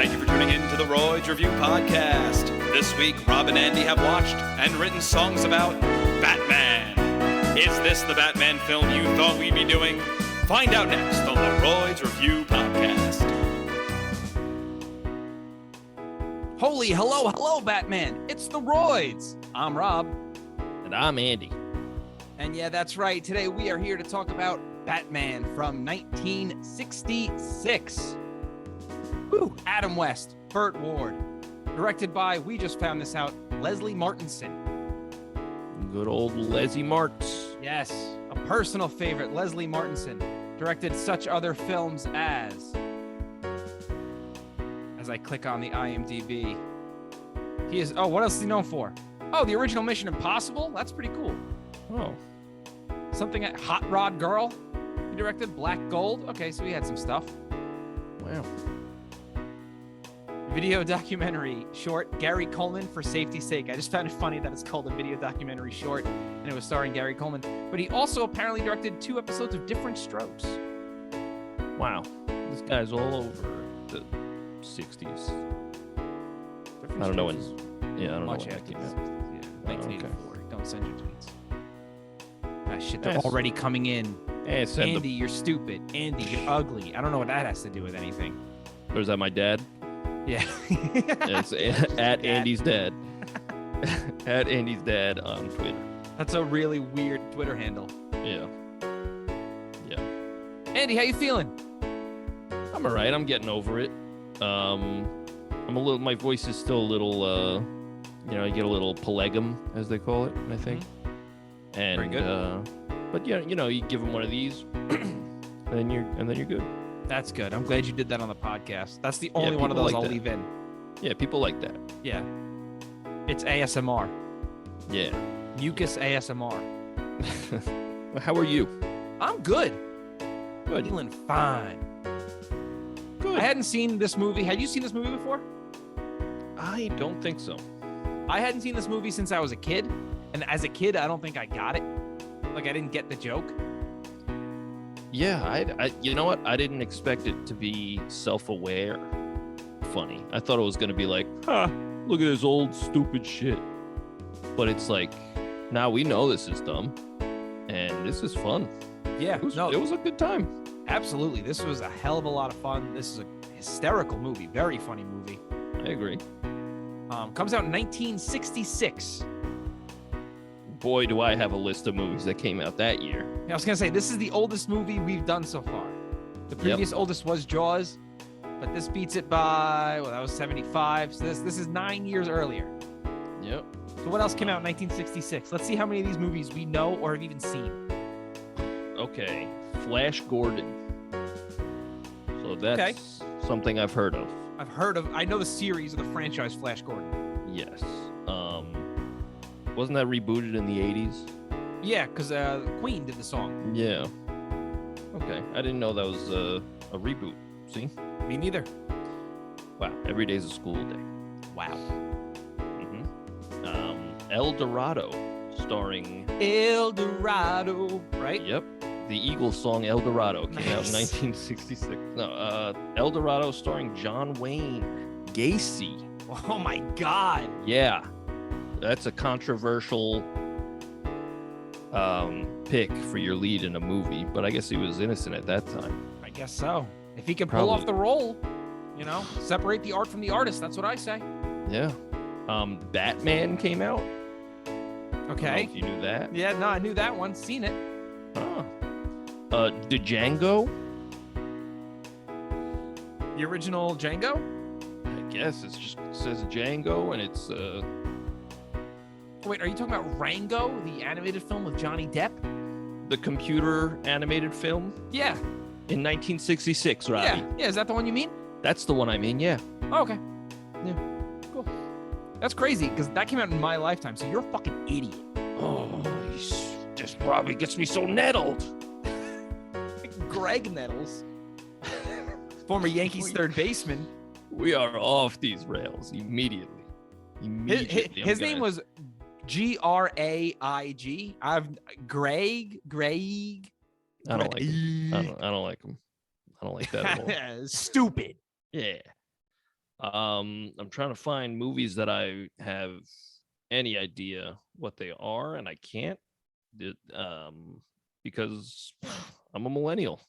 Thank you for tuning in to the Royds Revue Podcast. This week, Rob and Andy have watched and written songs about Batman. Is this the Batman film you thought we'd be doing? Find out next on the Royds Revue Podcast. Holy hello, Batman. It's the Royds. I'm Rob. And I'm Andy. And yeah, that's right. Today we are here to talk about Batman from 1966. Woo! Adam West, Burt Ward. Directed by, we just found this out, Leslie Martinson. Good old Leslie Martz. Yes, a personal favorite, Leslie Martinson. Directed such other films as I click on the IMDb. What else is he known for? Oh, the original Mission Impossible? That's pretty cool. Oh. Something at Hot Rod Girl. He directed Black Gold. Okay, so he had some stuff. Wow. Video documentary short, Gary Coleman, For Safety's Sake. I just found it funny that it's called a video documentary short, and it was starring Gary Coleman. But he also apparently directed 2 episodes of Different Strokes. Wow. This guy's all over the 60s. I don't know when. Yeah, I don't know when that came out. Yeah, 1984. Okay. Don't send your tweets. Shit, they're already coming in. Andy, you're stupid. Andy, you're ugly. I don't know what that has to do with anything. Or is that my dad? Yeah. It's at Andy's dad. At Andy's dad on Twitter. That's a really weird Twitter handle. Yeah. Andy, how you feeling? I'm all right. I'm getting over it. My voice is still a little, I get a little pelegum, as they call it, I think. Mm-hmm. And, very good. But yeah, you give them one of these, and then you're good. That's good. I'm glad you did that on the podcast. That's the only one of those I'll leave in. Yeah, people like that. Yeah. It's ASMR. Yeah. Mucus ASMR. How are you? I'm good. Good. Feeling fine. Good. I hadn't seen this movie. Had you seen this movie before? I don't think so. I hadn't seen this movie since I was a kid. And as a kid, I don't think I got it. Like, I didn't get the joke. Yeah, I you know what? I didn't expect it to be self-aware funny. I thought it was going to be like, look at this old stupid shit. But it's like, now we know this is dumb. And this is fun. Yeah. It was a good time. Absolutely. This was a hell of a lot of fun. This is a hysterical movie. Very funny movie. I agree. Comes out in 1966. Boy, do I have a list of movies that came out that year. I was going to say, this is the oldest movie we've done so far. The previous oldest was Jaws, but this beats it by, that was 75. So this is 9 years earlier. Yep. So what else came out in 1966? Let's see how many of these movies we know or have even seen. Okay. Flash Gordon. So that's something I've heard of. I know the series of the franchise Flash Gordon. Yes. Wasn't that rebooted in the 80s? Yeah, because Queen did the song. Yeah. Okay. I didn't know that was a reboot. See? Me neither. Wow. Every day's a school day. Wow. Mm-hmm. El Dorado, starring... El Dorado, right? Yep. The Eagles song El Dorado came out in 1966. No, El Dorado starring John Wayne Gacy. Oh my God. Yeah. That's a controversial pick for your lead in a movie, but I guess he was innocent at that time. I guess so. If he can pull off the role, separate the art from the artist. That's what I say. Yeah. Batman came out. Okay. I don't know if you knew that. Yeah, no, I knew that one. Seen it. Huh. Django. The original Django? I guess it says Django, and it's Wait, are you talking about Rango, the animated film with Johnny Depp? the computer animated film Yeah. in 1966, Robbie. Yeah. Is that the one you mean? That's the one I mean, yeah. Oh, okay. Yeah. Cool. That's crazy because that came out in my lifetime. So you're a fucking idiot. Oh, just Robbie gets me so nettled. Greg Nettles, former Yankees third baseman. We are off these rails immediately. His name was Graig. Greg. I don't like him. I don't like him. I don't like that at all. Stupid. Yeah. I'm trying to find movies that I have any idea what they are, and I can't, because I'm a millennial,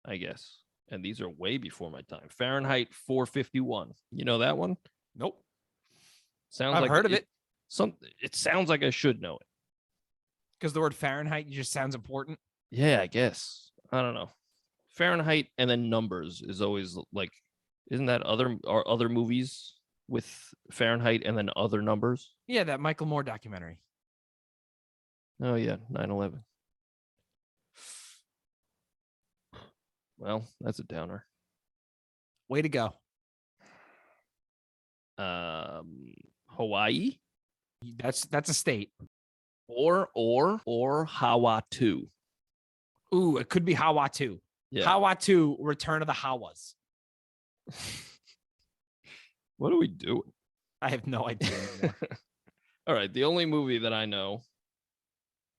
I guess. And these are way before my time. Fahrenheit 451. You know that one? Nope. Sounds I've like heard of it. It sounds like I should know it. Because the word Fahrenheit just sounds important. Yeah, I guess. I don't know. Fahrenheit and then numbers is always like, isn't that other movies with Fahrenheit and then other numbers? Yeah, that Michael Moore documentary. Oh yeah, 9/11. Well, that's a downer. Way to go. Hawaii? That's a state. Or Hawatu. Ooh, it could be Hawatu. Yeah. Hawatu, Return of the Hawas. What are we doing? I have no idea anymore. All right, the only movie that I know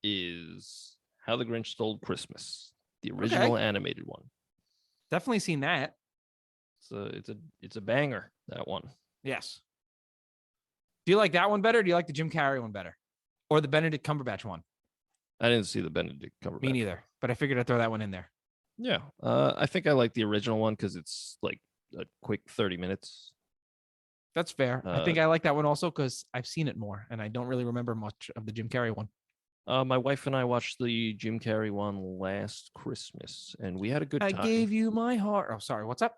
is How the Grinch Stole Christmas, the original animated one. Definitely seen that. So it's a banger, that one. Yes. Do you like that one better? Or do you like the Jim Carrey one better? Or the Benedict Cumberbatch one? I didn't see the Benedict Cumberbatch. Me neither, but I figured I'd throw that one in there. Yeah. I think I like the original one because it's like a quick 30 minutes. That's fair. I think I like that one also because I've seen it more and I don't really remember much of the Jim Carrey one. My wife and I watched the Jim Carrey one last Christmas and we had a good time. I gave you my heart. Oh, sorry. What's up?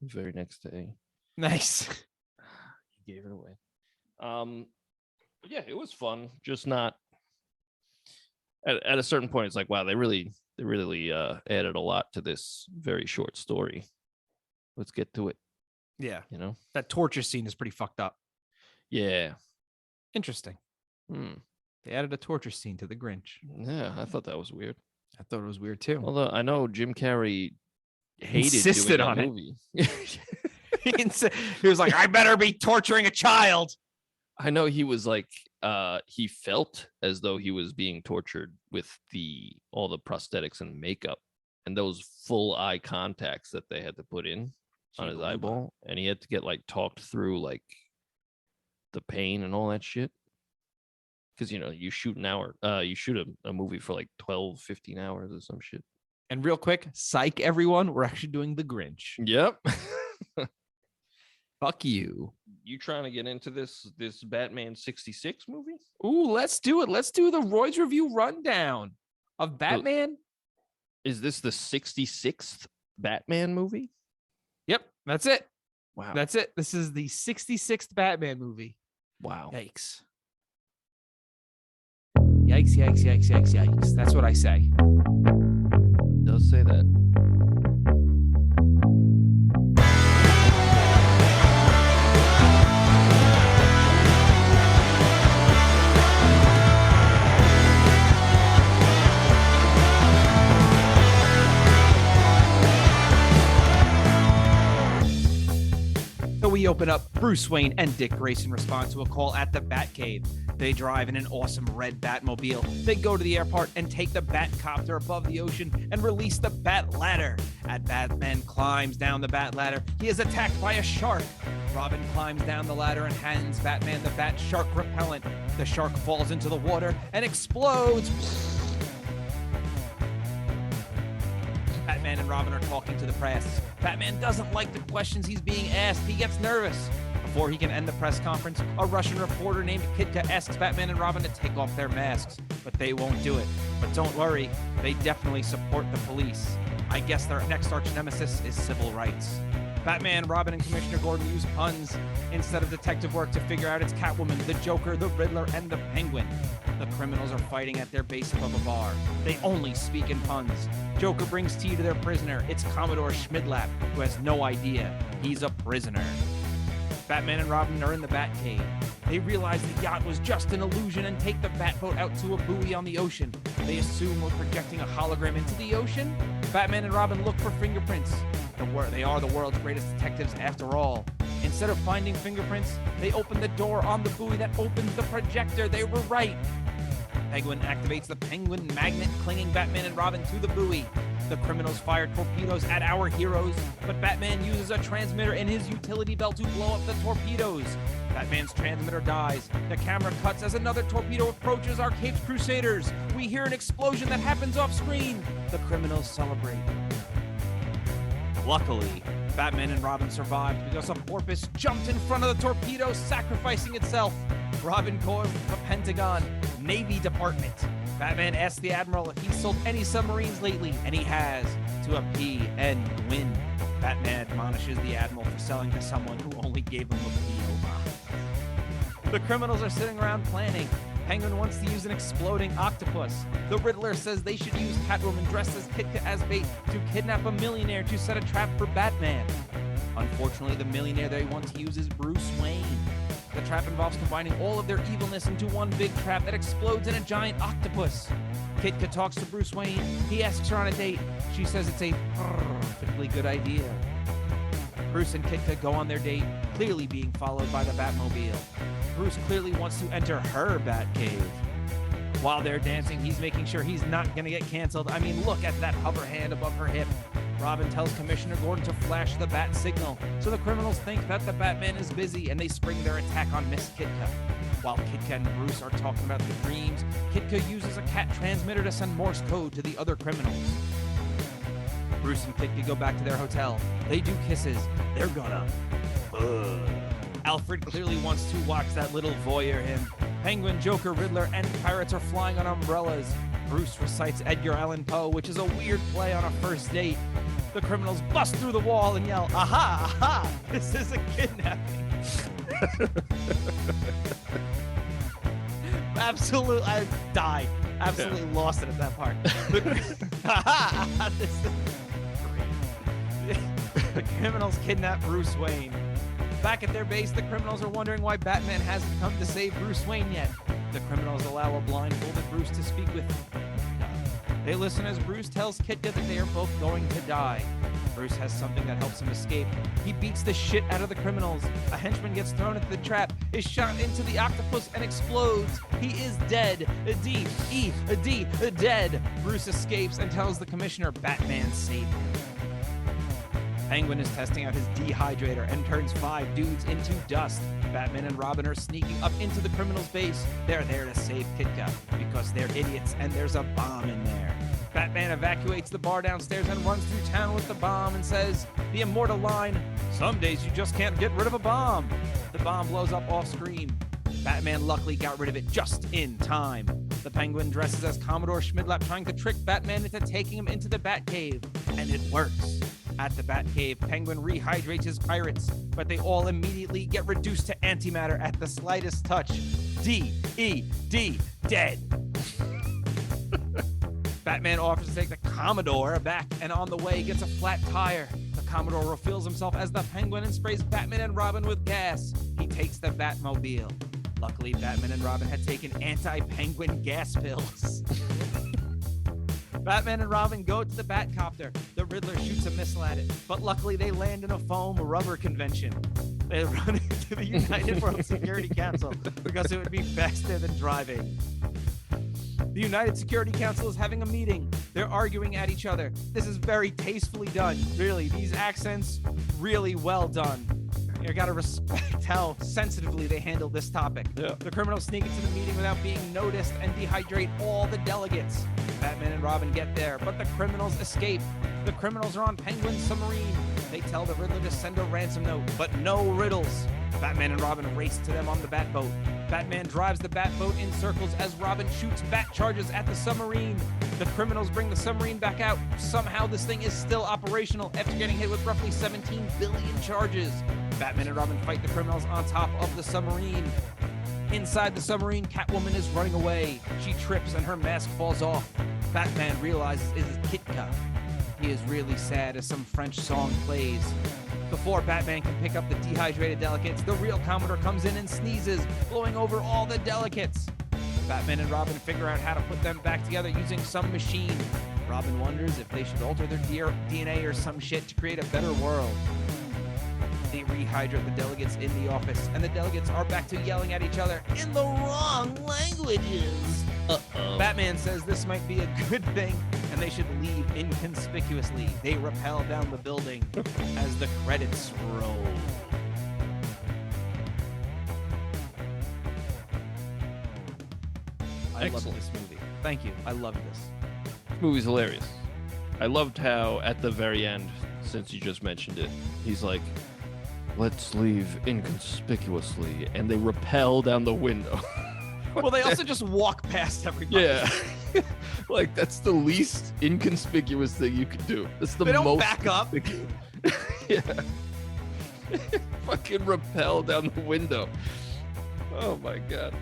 The very next day. Nice. You gave it away. Yeah, it was fun. Just not at a certain point. It's like, wow, they really added a lot to this very short story. Let's get to it. Yeah. You know, that torture scene is pretty fucked up. Yeah. Interesting. They added a torture scene to the Grinch. Yeah, I thought that was weird. I thought it was weird too. Although I know Jim Carrey insisted doing on that it. movie. He was like, I better be torturing a child. I know he was like, he felt as though he was being tortured with all the prosthetics and makeup and those full eye contacts that they had to put in on his eyeball, and he had to get like talked through like the pain and all that shit. Because you shoot a movie for like 12-15 hours or some shit. And real quick, psych everyone, we're actually doing the Grinch. Yep. Fuck you. You trying to get into this Batman 66 movie? Ooh, let's do it. Let's do the Royds Revue rundown of Batman. Is this the 66th Batman movie? Yep, that's it. Wow. That's it. This is the 66th Batman movie. Wow. Yikes. Yikes, yikes, yikes, yikes, yikes. That's what I say. It does say that. We open up Bruce Wayne and Dick Grayson respond to a call at the Batcave. They drive in an awesome red Batmobile. They go to the airport and take the Batcopter above the ocean and release the Bat Ladder. As Batman climbs down the Bat Ladder, he is attacked by a shark. Robin climbs down the ladder and hands Batman the Bat Shark repellent. The shark falls into the water and explodes. Batman and Robin are talking to the press. Batman doesn't like the questions he's being asked. He gets nervous. Before he can end the press conference, a Russian reporter named Kitka asks Batman and Robin to take off their masks, but they won't do it. But don't worry, they definitely support the police. I guess their next arch nemesis is civil rights. Batman, Robin, and Commissioner Gordon use puns instead of detective work to figure out it's Catwoman, the Joker, the Riddler, and the Penguin. The criminals are fighting at their base above a bar. They only speak in puns. Joker brings tea to their prisoner. It's Commodore Schmidlap, who has no idea he's a prisoner. Batman and Robin are in the Batcave. They realize the yacht was just an illusion and take the Batboat out to a buoy on the ocean. They assume we're projecting a hologram into the ocean. Batman and Robin look for fingerprints. They are the world's greatest detectives after all. Instead of finding fingerprints, they open the door on the buoy that opens the projector. They were right. Penguin activates the penguin magnet, clinging Batman and Robin to the buoy. The criminals fire torpedoes at our heroes, but Batman uses a transmitter in his utility belt to blow up the torpedoes. Batman's transmitter dies. The camera cuts as another torpedo approaches our Caped Crusaders. We hear an explosion that happens off screen. The criminals celebrate. Luckily, Batman and Robin survived because a porpoise jumped in front of the torpedo, sacrificing itself. Robin calls the Pentagon, Navy Department. Batman asks the Admiral if he's sold any submarines lately, and he has, to a P-N-Gwin. Batman admonishes the Admiral for selling to someone who only gave him a P.O. box. The criminals are sitting around planning. Penguin wants to use an exploding octopus. The Riddler says they should use Catwoman dressed as Kitka as bait to kidnap a millionaire to set a trap for Batman. Unfortunately, the millionaire they want to use is Bruce Wayne. The trap involves combining all of their evilness into one big trap that explodes in a giant octopus. Kitka talks to Bruce Wayne. He asks her on a date. She says it's a perfectly good idea. Bruce and Kitka go on their date, clearly being followed by the Batmobile. Bruce clearly wants to enter her Batcave. While they're dancing, he's making sure he's not going to get canceled. I mean, look at that hover hand above her hip. Robin tells Commissioner Gordon to flash the bat signal, so the criminals think that the Batman is busy and they spring their attack on Miss Kitka. While Kitka and Bruce are talking about the dreams, Kitka uses a cat transmitter to send Morse code to the other criminals. Bruce and Kitka go back to their hotel. They do kisses. They're gonna. Alfred clearly wants to watch that little voyeur him. Penguin, Joker, Riddler, and pirates are flying on umbrellas. Bruce recites Edgar Allan Poe, which is a weird play on a first date. The criminals bust through the wall and yell, "Aha! Aha! This is a kidnapping!" Absolutely, I died. Absolutely lost it at that part. This is great. The criminals kidnap Bruce Wayne. Back at their base, the criminals are wondering why Batman hasn't come to save Bruce Wayne yet. The criminals allow a blindfolded Bruce to speak with them. They listen as Bruce tells Kitka that they are both going to die. Bruce has something that helps him escape. He beats the shit out of the criminals. A henchman gets thrown into the trap, is shot into the octopus, and explodes. He is dead. Dead. Bruce escapes and tells the commissioner Batman saved him. Penguin is testing out his dehydrator and turns 5 dudes into dust. Batman and Robin are sneaking up into the criminals' base. They're there to save Kitka because they're idiots and there's a bomb in there. Batman evacuates the bar downstairs and runs through town with the bomb and says the immortal line, "Some days you just can't get rid of a bomb." The bomb blows up off screen. Batman luckily got rid of it just in time. The Penguin dresses as Commodore Schmidlap trying to trick Batman into taking him into the Batcave, and it works. At the Batcave, Penguin rehydrates his pirates, but they all immediately get reduced to antimatter at the slightest touch. D-E-D, dead. Batman offers to take the Commodore back, and on the way gets a flat tire. The Commodore reveals himself as the Penguin and sprays Batman and Robin with gas. He takes the Batmobile. Luckily, Batman and Robin had taken anti-Penguin gas pills. Batman and Robin go to the Batcopter. The Riddler shoots a missile at it, but luckily they land in a foam rubber convention. They run into the United World Security Council because it would be faster than driving. The United Security Council is having a meeting. They're arguing at each other. This is very tastefully done. Really, these accents, really well done. You gotta respect how sensitively they handle this topic. Yeah. The criminals sneak into the meeting without being noticed and dehydrate all the delegates. Batman and Robin get there, but the criminals escape. The criminals are on Penguin's submarine. They tell the Riddler to send a ransom note, but no riddles. Batman and Robin race to them on the Batboat. Batman drives the Batboat in circles as Robin shoots bat charges at the submarine. The criminals bring the submarine back out. Somehow this thing is still operational after getting hit with roughly 17 billion charges. Batman and Robin fight the criminals on top of the submarine. Inside the submarine, Catwoman is running away. She trips and her mask falls off. Batman realizes it is Kitka. He is really sad as some French song plays. Before Batman can pick up the dehydrated delegates, the real Commodore comes in and sneezes, blowing over all the delegates. Batman and Robin figure out how to put them back together using some machine. Robin wonders if they should alter their DNA or some shit to create a better world. They rehydrate the delegates in the office, and the delegates are back to yelling at each other in the wrong languages. Uh-oh. Batman says this might be a good thing, and and they should leave inconspicuously. They rappel down the building as the credits roll. I love this movie. Thank you. I love this. This movie's hilarious. I loved how at the very end, since you just mentioned it, he's like, let's leave inconspicuously, and they rappel down the window. Well, they also just walk past everybody. Yeah. Like, that's the least inconspicuous thing you could do. That's the They don't most back up. Yeah. Fucking rappel down the window. Oh my god.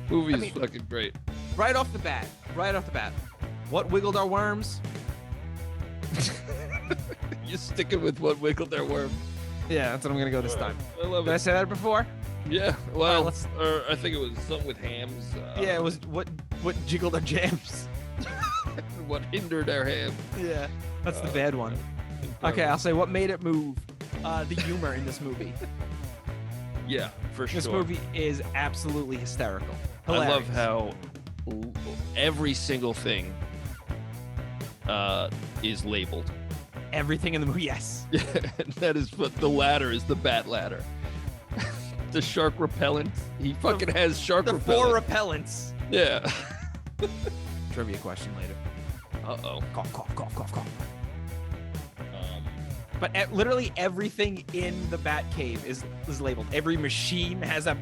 Movie is fucking great. Right off the bat. What wiggled our worms? You're sticking with what wiggled their worm. Yeah, that's what I'm gonna go this time. I love Did I it. say that before? Yeah. Well, let's- or I think it was something with hams. Yeah, it was what jiggled our jams. What hindered our ham. Yeah, that's the bad one. Incredible. Okay, I'll say what made it move. The humor in this movie. Yeah, for sure. This movie is absolutely hysterical. I love Hilarious. how every single thing is labeled. Everything in the movie, yes. That is what the ladder is, the bat ladder. The shark repellent. He fucking has shark The repellent. 4 repellents. Yeah. Trivia question later. Uh-oh. Cough, cough, cough, cough, cough. But literally everything in the bat cave is labeled. Every machine has a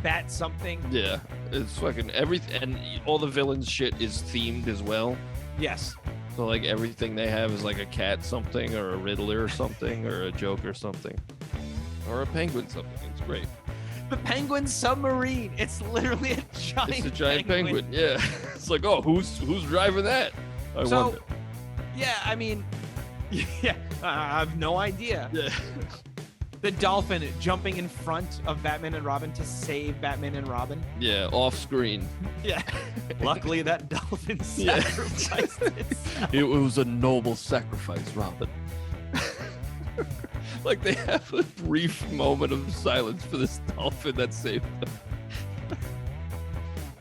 bat something. Yeah. It's fucking everything. And all the villains shit is themed as well. Yes. So, like, everything they have is like a cat something or a Riddler or something or a Joker something. Or a penguin something. It's great. The penguin submarine. It's literally a giant It's a giant penguin. Yeah. It's like, oh, who's driving that? I wonder. Yeah, I mean, yeah, I have no idea. Yeah. The dolphin jumping in front of Batman and Robin to save Batman and Robin. Yeah, off screen. Yeah. Luckily, that dolphin Yeah. sacrificed itself. It was a noble sacrifice, Robin. Like, they have a brief moment of silence for this dolphin that saved them.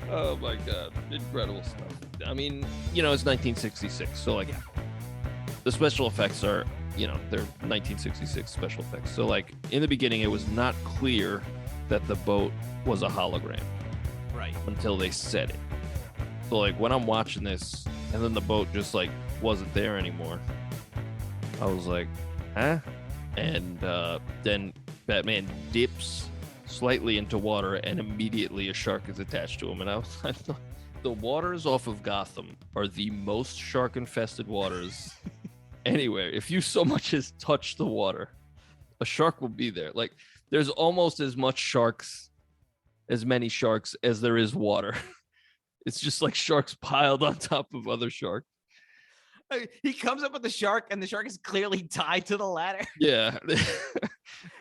Oh my god, incredible stuff. I mean, you know, it's 1966, so like, Yeah. the special effects are, you know, they're 1966 special effects. So like, in the beginning, it was not clear that the boat was a hologram Right. until they said it. So like, when I'm watching this and then the boat just like wasn't there anymore, I was like, huh? And then Batman dips slightly into water and immediately a shark is attached to him. And I thought, the waters off of Gotham are the most shark infested waters anywhere. If you so much as touch the water, a shark will be there. Like, there's almost as many sharks as there is water. It's just like sharks piled on top of other sharks. He comes up with the shark, and the shark is clearly tied to the ladder. Yeah.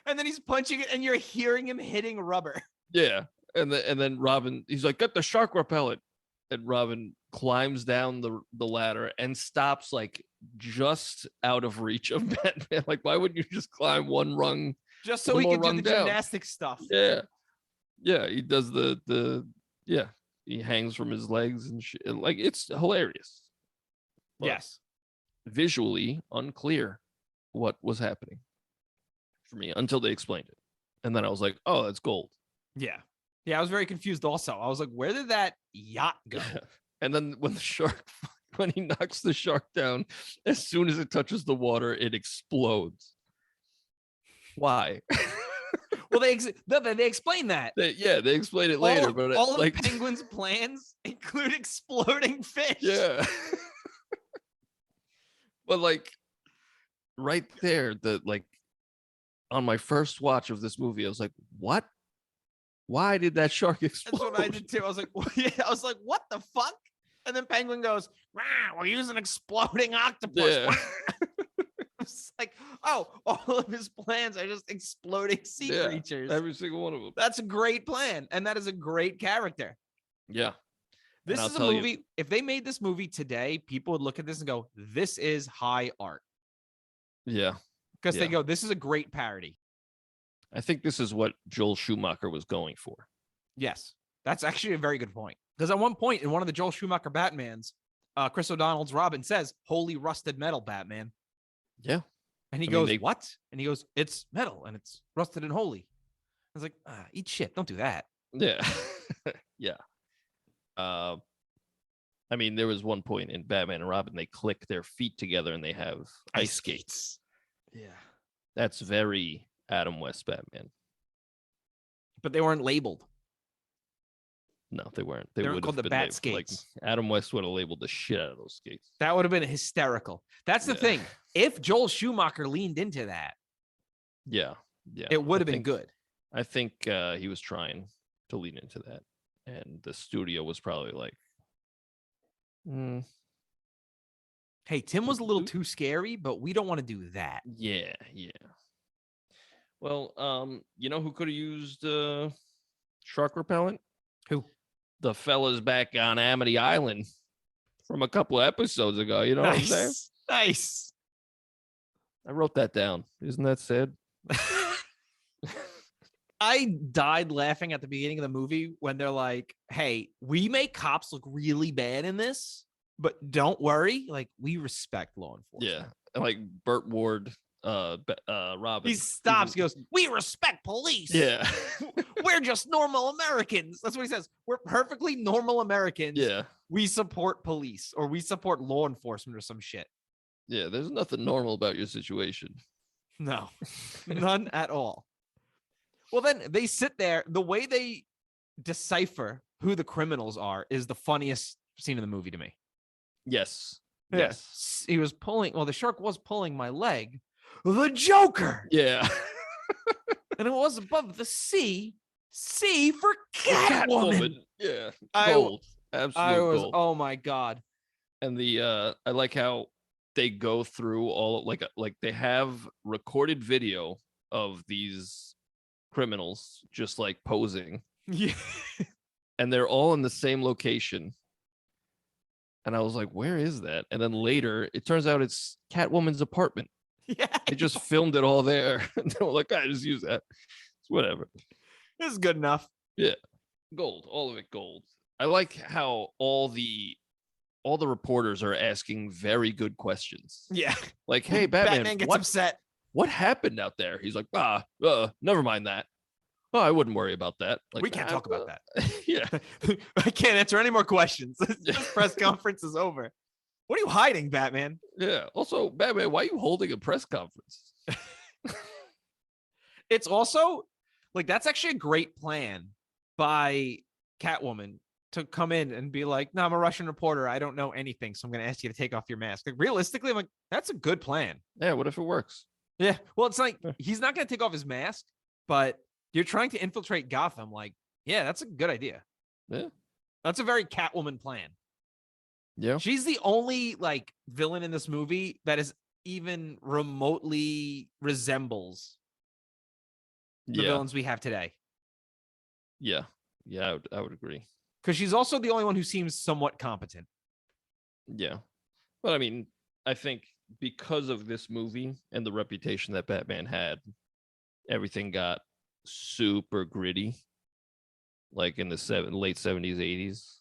And then he's punching it, and you're hearing him hitting rubber. Yeah. And then Robin, he's like, get the shark repellent. And Robin climbs down the ladder and stops like just out of reach of Batman. Like, why wouldn't you just climb one rung? Just so One he more can do rung the down. gymnastic stuff. Yeah. Yeah. He does yeah. He hangs from his legs and shit. Like, it's hilarious. But Yes. visually unclear what was happening for me until they explained it. And then I was like, oh, that's gold. Yeah. Yeah, I was very confused also. I was like, where did that yacht go? And then when he knocks the shark down, as soon as it touches the water, it explodes. Why? Well, they explain that. They explain it later, but all of like, the penguin's plans include exploding fish. yeah. But like, right there, on my first watch of this movie, I was like, what? Why did that shark explode? That's what I did too. I was like, yeah, I was like, what the fuck? And then Penguin goes, "Wow, we're using exploding octopus." Yeah. It's like, oh, all of his plans are just exploding sea Yeah, creatures. every single one of them. That's a great plan, and that is a great character. Yeah. This I'll is a tell you- movie. If they made this movie today, people would look at this and go, "This is high art," Yeah. because they Yeah. go, "This is a great parody." I think this is what Joel Schumacher was going for. Yes, that's actually a very good point. Because at one point in one of the Joel Schumacher Batmans, Chris O'Donnell's Robin says, "Holy rusted metal, Batman." Yeah. And he goes, "What?" And he goes, "It's metal and it's rusted and holy." I was like, eat shit. Don't do that. Yeah. Yeah. I mean, there was one point in Batman and Robin, they click their feet together and they have ice skates. Yeah. That's very Adam West Batman. But they weren't labeled. No, they weren't. They would weren't called have the been Bat labeled. skates. Like, Adam West would have labeled the shit out of those skates. That would have been hysterical. That's the thing. If Joel Schumacher leaned into that, yeah, it would have been good. I think he was trying to lean into that, and the studio was probably like, "Hey, Tim was a little too scary, but we don't want to do that." Yeah. Well, you know who could have used shark repellent? Who? The fellas back on Amity Island from a couple of episodes ago. You know what I'm saying? Nice. I wrote that down. Isn't that sad? I died laughing at the beginning of the movie when they're like, "Hey, we make cops look really bad in this, but don't worry, like we respect law enforcement." Yeah, like Burt Ward, Robin. He stops, he goes, "We respect police. Yeah. We're just normal Americans." That's what he says. We're perfectly normal Americans. Yeah. We support police or we support law enforcement or some shit. Yeah, there's nothing normal about your situation. No, none at all. Well, then they sit there. The way they decipher who the criminals are is the funniest scene in the movie to me. Yes. Yeah. Yes. He was pulling, the shark was pulling my leg. The Joker. Yeah. And it was above the sea. C for Catwoman. Yeah. Gold. Absolute gold. Oh my God. And I like how they go through all like they have recorded video of these criminals just like posing. Yeah. And they're all in the same location. And I was like, where is that? And then later, it turns out it's Catwoman's apartment. Yeah. They just filmed it all there. And they were like, I just use that. It's whatever. This is good enough. Yeah. Gold. All of it gold. I like how all the reporters are asking very good questions. Yeah. Like, hey, Batman gets upset. What happened out there? He's like, never mind that. Oh, I wouldn't worry about that. Like, we can't talk about that. Yeah. I can't answer any more questions. This press conference is over. What are you hiding, Batman? Yeah. Also, Batman, why are you holding a press conference? It's also like, that's actually a great plan by Catwoman to come in and be like, "No, I'm a Russian reporter. I don't know anything. So I'm going to ask you to take off your mask." Like, realistically, I'm like, that's a good plan. Yeah. What if it works? Yeah. Well, it's like, he's not going to take off his mask, but you're trying to infiltrate Gotham. Like, yeah, that's a good idea. Yeah. That's a very Catwoman plan. Yeah. She's the only like villain in this movie that is even remotely resembles the villains we have today. Yeah. Yeah, I would agree. Because she's also the only one who seems somewhat competent. Yeah. But I mean, I think because of this movie and the reputation that Batman had, everything got super gritty, like in the late 70s, 80s.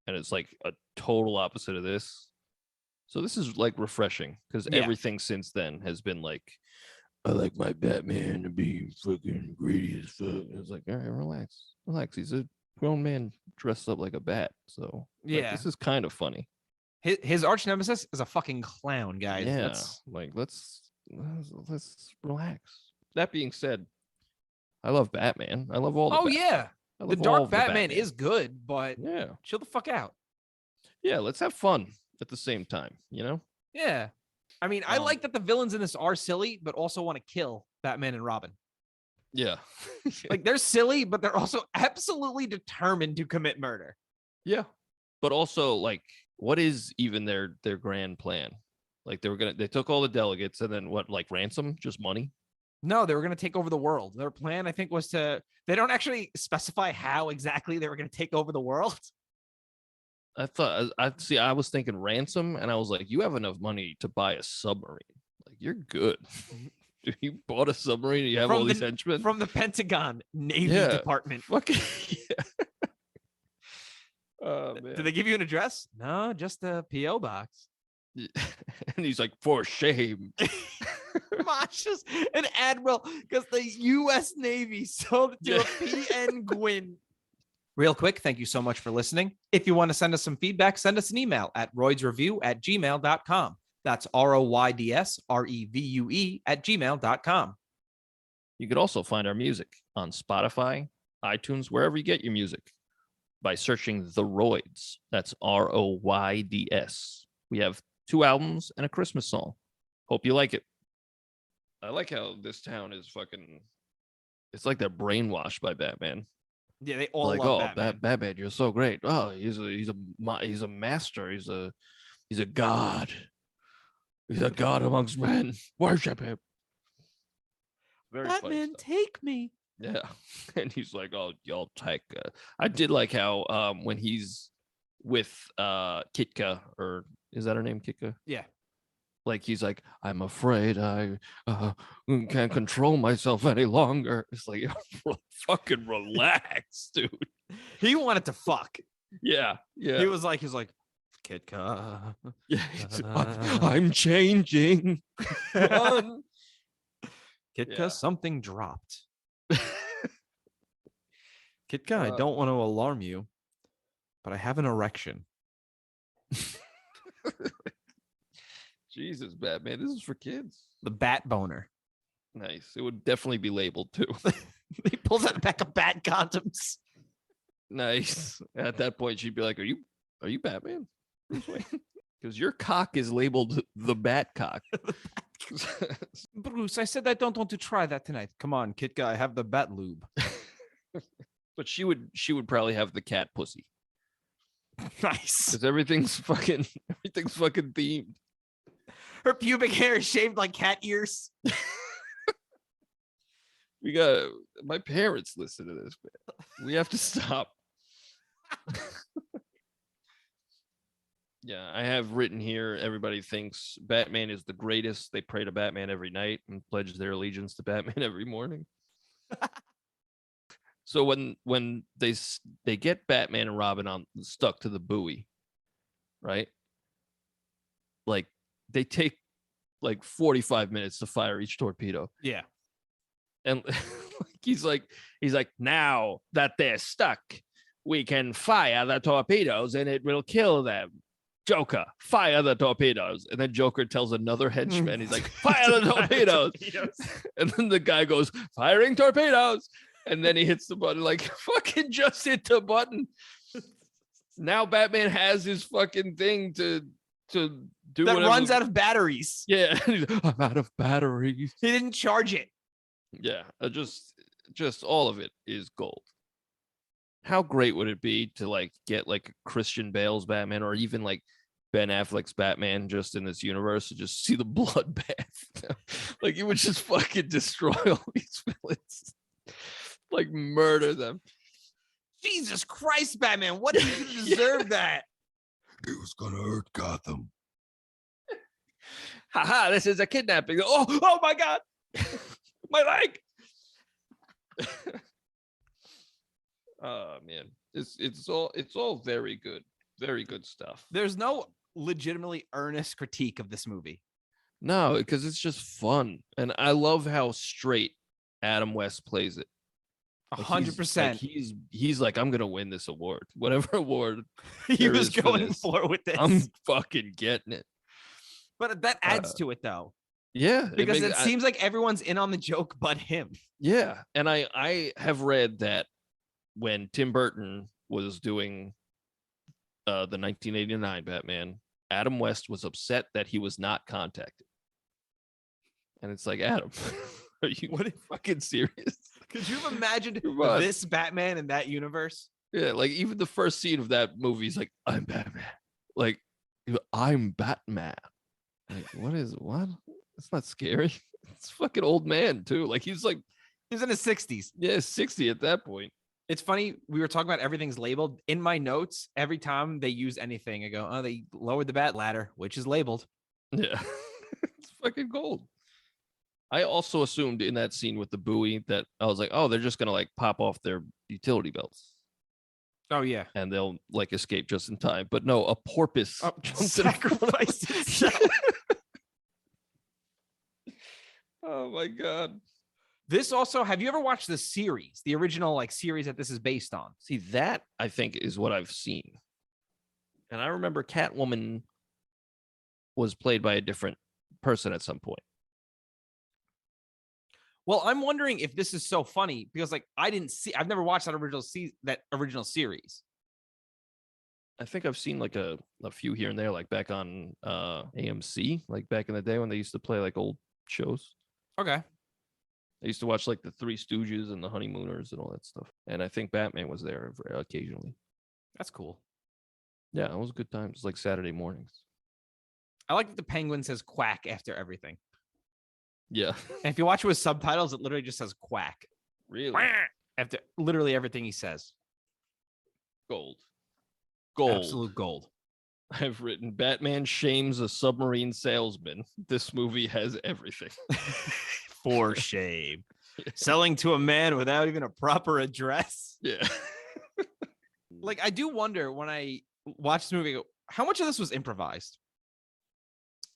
And it's like a total opposite of this. So this is like refreshing because everything since then has been like, I like my Batman to be fucking gritty as fuck. It's like, all right, relax. He's a grown man dressed up like a bat. So yeah, this is kind of funny. His arch nemesis is a fucking clown, guys. Yeah, let's relax. That being said, I love Batman. I love all the Batman. The Dark Batman is good, but yeah, chill the fuck out. Yeah, let's have fun at the same time, you know? Yeah. I mean, I like that the villains in this are silly, but also want to kill Batman and Robin. Yeah. Like, they're silly, but they're also absolutely determined to commit murder. Yeah. But also, like, what is even their grand plan? Like, they took all the delegates and then what, like ransom? Just money? No, they were going to take over the world. Their plan, I think, was they don't actually specify how exactly they were going to take over the world. I was thinking ransom, and I was like, you have enough money to buy a submarine. Like, you're good. Dude, you bought a submarine, you have all these henchmen? From the Pentagon Navy Department. Fucking yeah. Oh man. Did they give you an address? No, just a P.O. box. And he's like, for shame. Masha's an admiral because the U.S. Navy sold it to a PN Gwyn. Real quick, thank you so much for listening. If you want to send us some feedback, send us an email at roydsrevue@gmail.com. That's ROYDSREVUE@gmail.com. You could also find our music on Spotify, iTunes, wherever you get your music by searching The Royds. That's ROYDS. We have 2 albums and a Christmas song. Hope you like it. I like how this town is fucking, it's like they're brainwashed by Batman. Yeah, they all like, love oh, Batman. Batman, you're so great. Oh, he's a master. He's a god. He's a god amongst men. Worship him. Very Batman, take me. Yeah. And he's like, oh, y'all take. I did like how when he's with Kitka, or is that her name, Kitka? Yeah. Like he's like, I'm afraid I can't control myself any longer. It's like, fucking relax, dude. He wanted to fuck. Yeah. He was like, Kitka. Yeah. I'm changing. Kitka, something dropped. Kitka, I don't want to alarm you, but I have an erection. Jesus, Batman, this is for kids. The bat boner. Nice. It would definitely be labeled too. He pulls out a pack of bat condoms. Nice. At that point, she'd be like, "Are you Batman?" Because your cock is labeled the bat cock. Bruce, I said I don't want to try that tonight. Come on, Kitka, I have the bat lube. But she would probably have the cat pussy. Nice. Because everything's fucking themed. Her pubic hair is shaved like cat ears. We got my parents listen to this, man. We have to stop. Yeah, I have written here, everybody thinks Batman is the greatest. They pray to Batman every night and pledge their allegiance to Batman every morning. So when they get Batman and Robin stuck to the buoy, right? Like they take like 45 minutes to fire each torpedo. Yeah. And he's like, now that they're stuck, we can fire the torpedoes and it will kill them. Joker, fire the torpedoes. And then Joker tells another henchman, he's like, fire the torpedoes. And then the guy goes, firing torpedoes. And then he hits the button, like, fucking just hit the button. Now Batman has his fucking thing to do that whatever. Runs out of batteries. Yeah, I'm out of batteries. He didn't charge it. Yeah, just all of it is gold. How great would it be to like get like Christian Bale's Batman or even like Ben Affleck's Batman just in this universe to just see the bloodbath? Like, it would just fucking destroy all these villains, like murder them. Jesus Christ, Batman! What did you deserve that? He was gonna hurt Gotham. Haha! This is a kidnapping. Oh my God! My leg. Oh man, it's all very good stuff. There's no legitimately earnest critique of this movie. No, because it's just fun, and I love how straight Adam West plays it. 100%. He's like, I'm gonna win this award, whatever award he was going for with this. I'm fucking getting it. But that adds to it, though. Yeah, because it seems like everyone's in on the joke but him. Yeah, and I have read that when Tim Burton was doing the 1989 Batman, Adam West was upset that he was not contacted. And it's like, Adam, are you fucking serious? Could you have imagined this Batman in that universe? Yeah, like even the first scene of that movie is like, I'm Batman. Like, I'm Batman. Like, what? It's not scary. It's fucking old man too. Like he's in his 60s. Yeah, 60 at that point. It's funny. We were talking about everything's labeled. In my notes, every time they use anything, I go, oh, they lowered the bat ladder, which is labeled. Yeah. It's fucking gold. I also assumed in that scene with the buoy that I was like, oh, they're just going to like pop off their utility belts. Oh yeah. and they'll like escape just in time. But no, a porpoise jumps in front of them. Sacrificed itself. Oh my god. This also, have you ever watched the series, the original like series that this is based on? See, that I think is what I've seen. And I remember Catwoman was played by a different person at some point. Well, I'm wondering if this is so funny because like I've never watched that original series. I think I've seen like a few here and there, like back on AMC, like back in the day when they used to play like old shows. Okay. I used to watch like the Three Stooges and the Honeymooners and all that stuff. And I think Batman was there occasionally. That's cool. Yeah, it was a good time. It was like Saturday mornings. I like that the Penguin says quack after everything. Yeah. And if you watch it with subtitles, it literally just says quack. Really? Quack after literally everything he says. Gold. Absolute gold. I've written Batman shames a submarine salesman. This movie has everything. For shame. Selling to a man without even a proper address. Yeah. Like, I do wonder when I watch this movie, how much of this was improvised?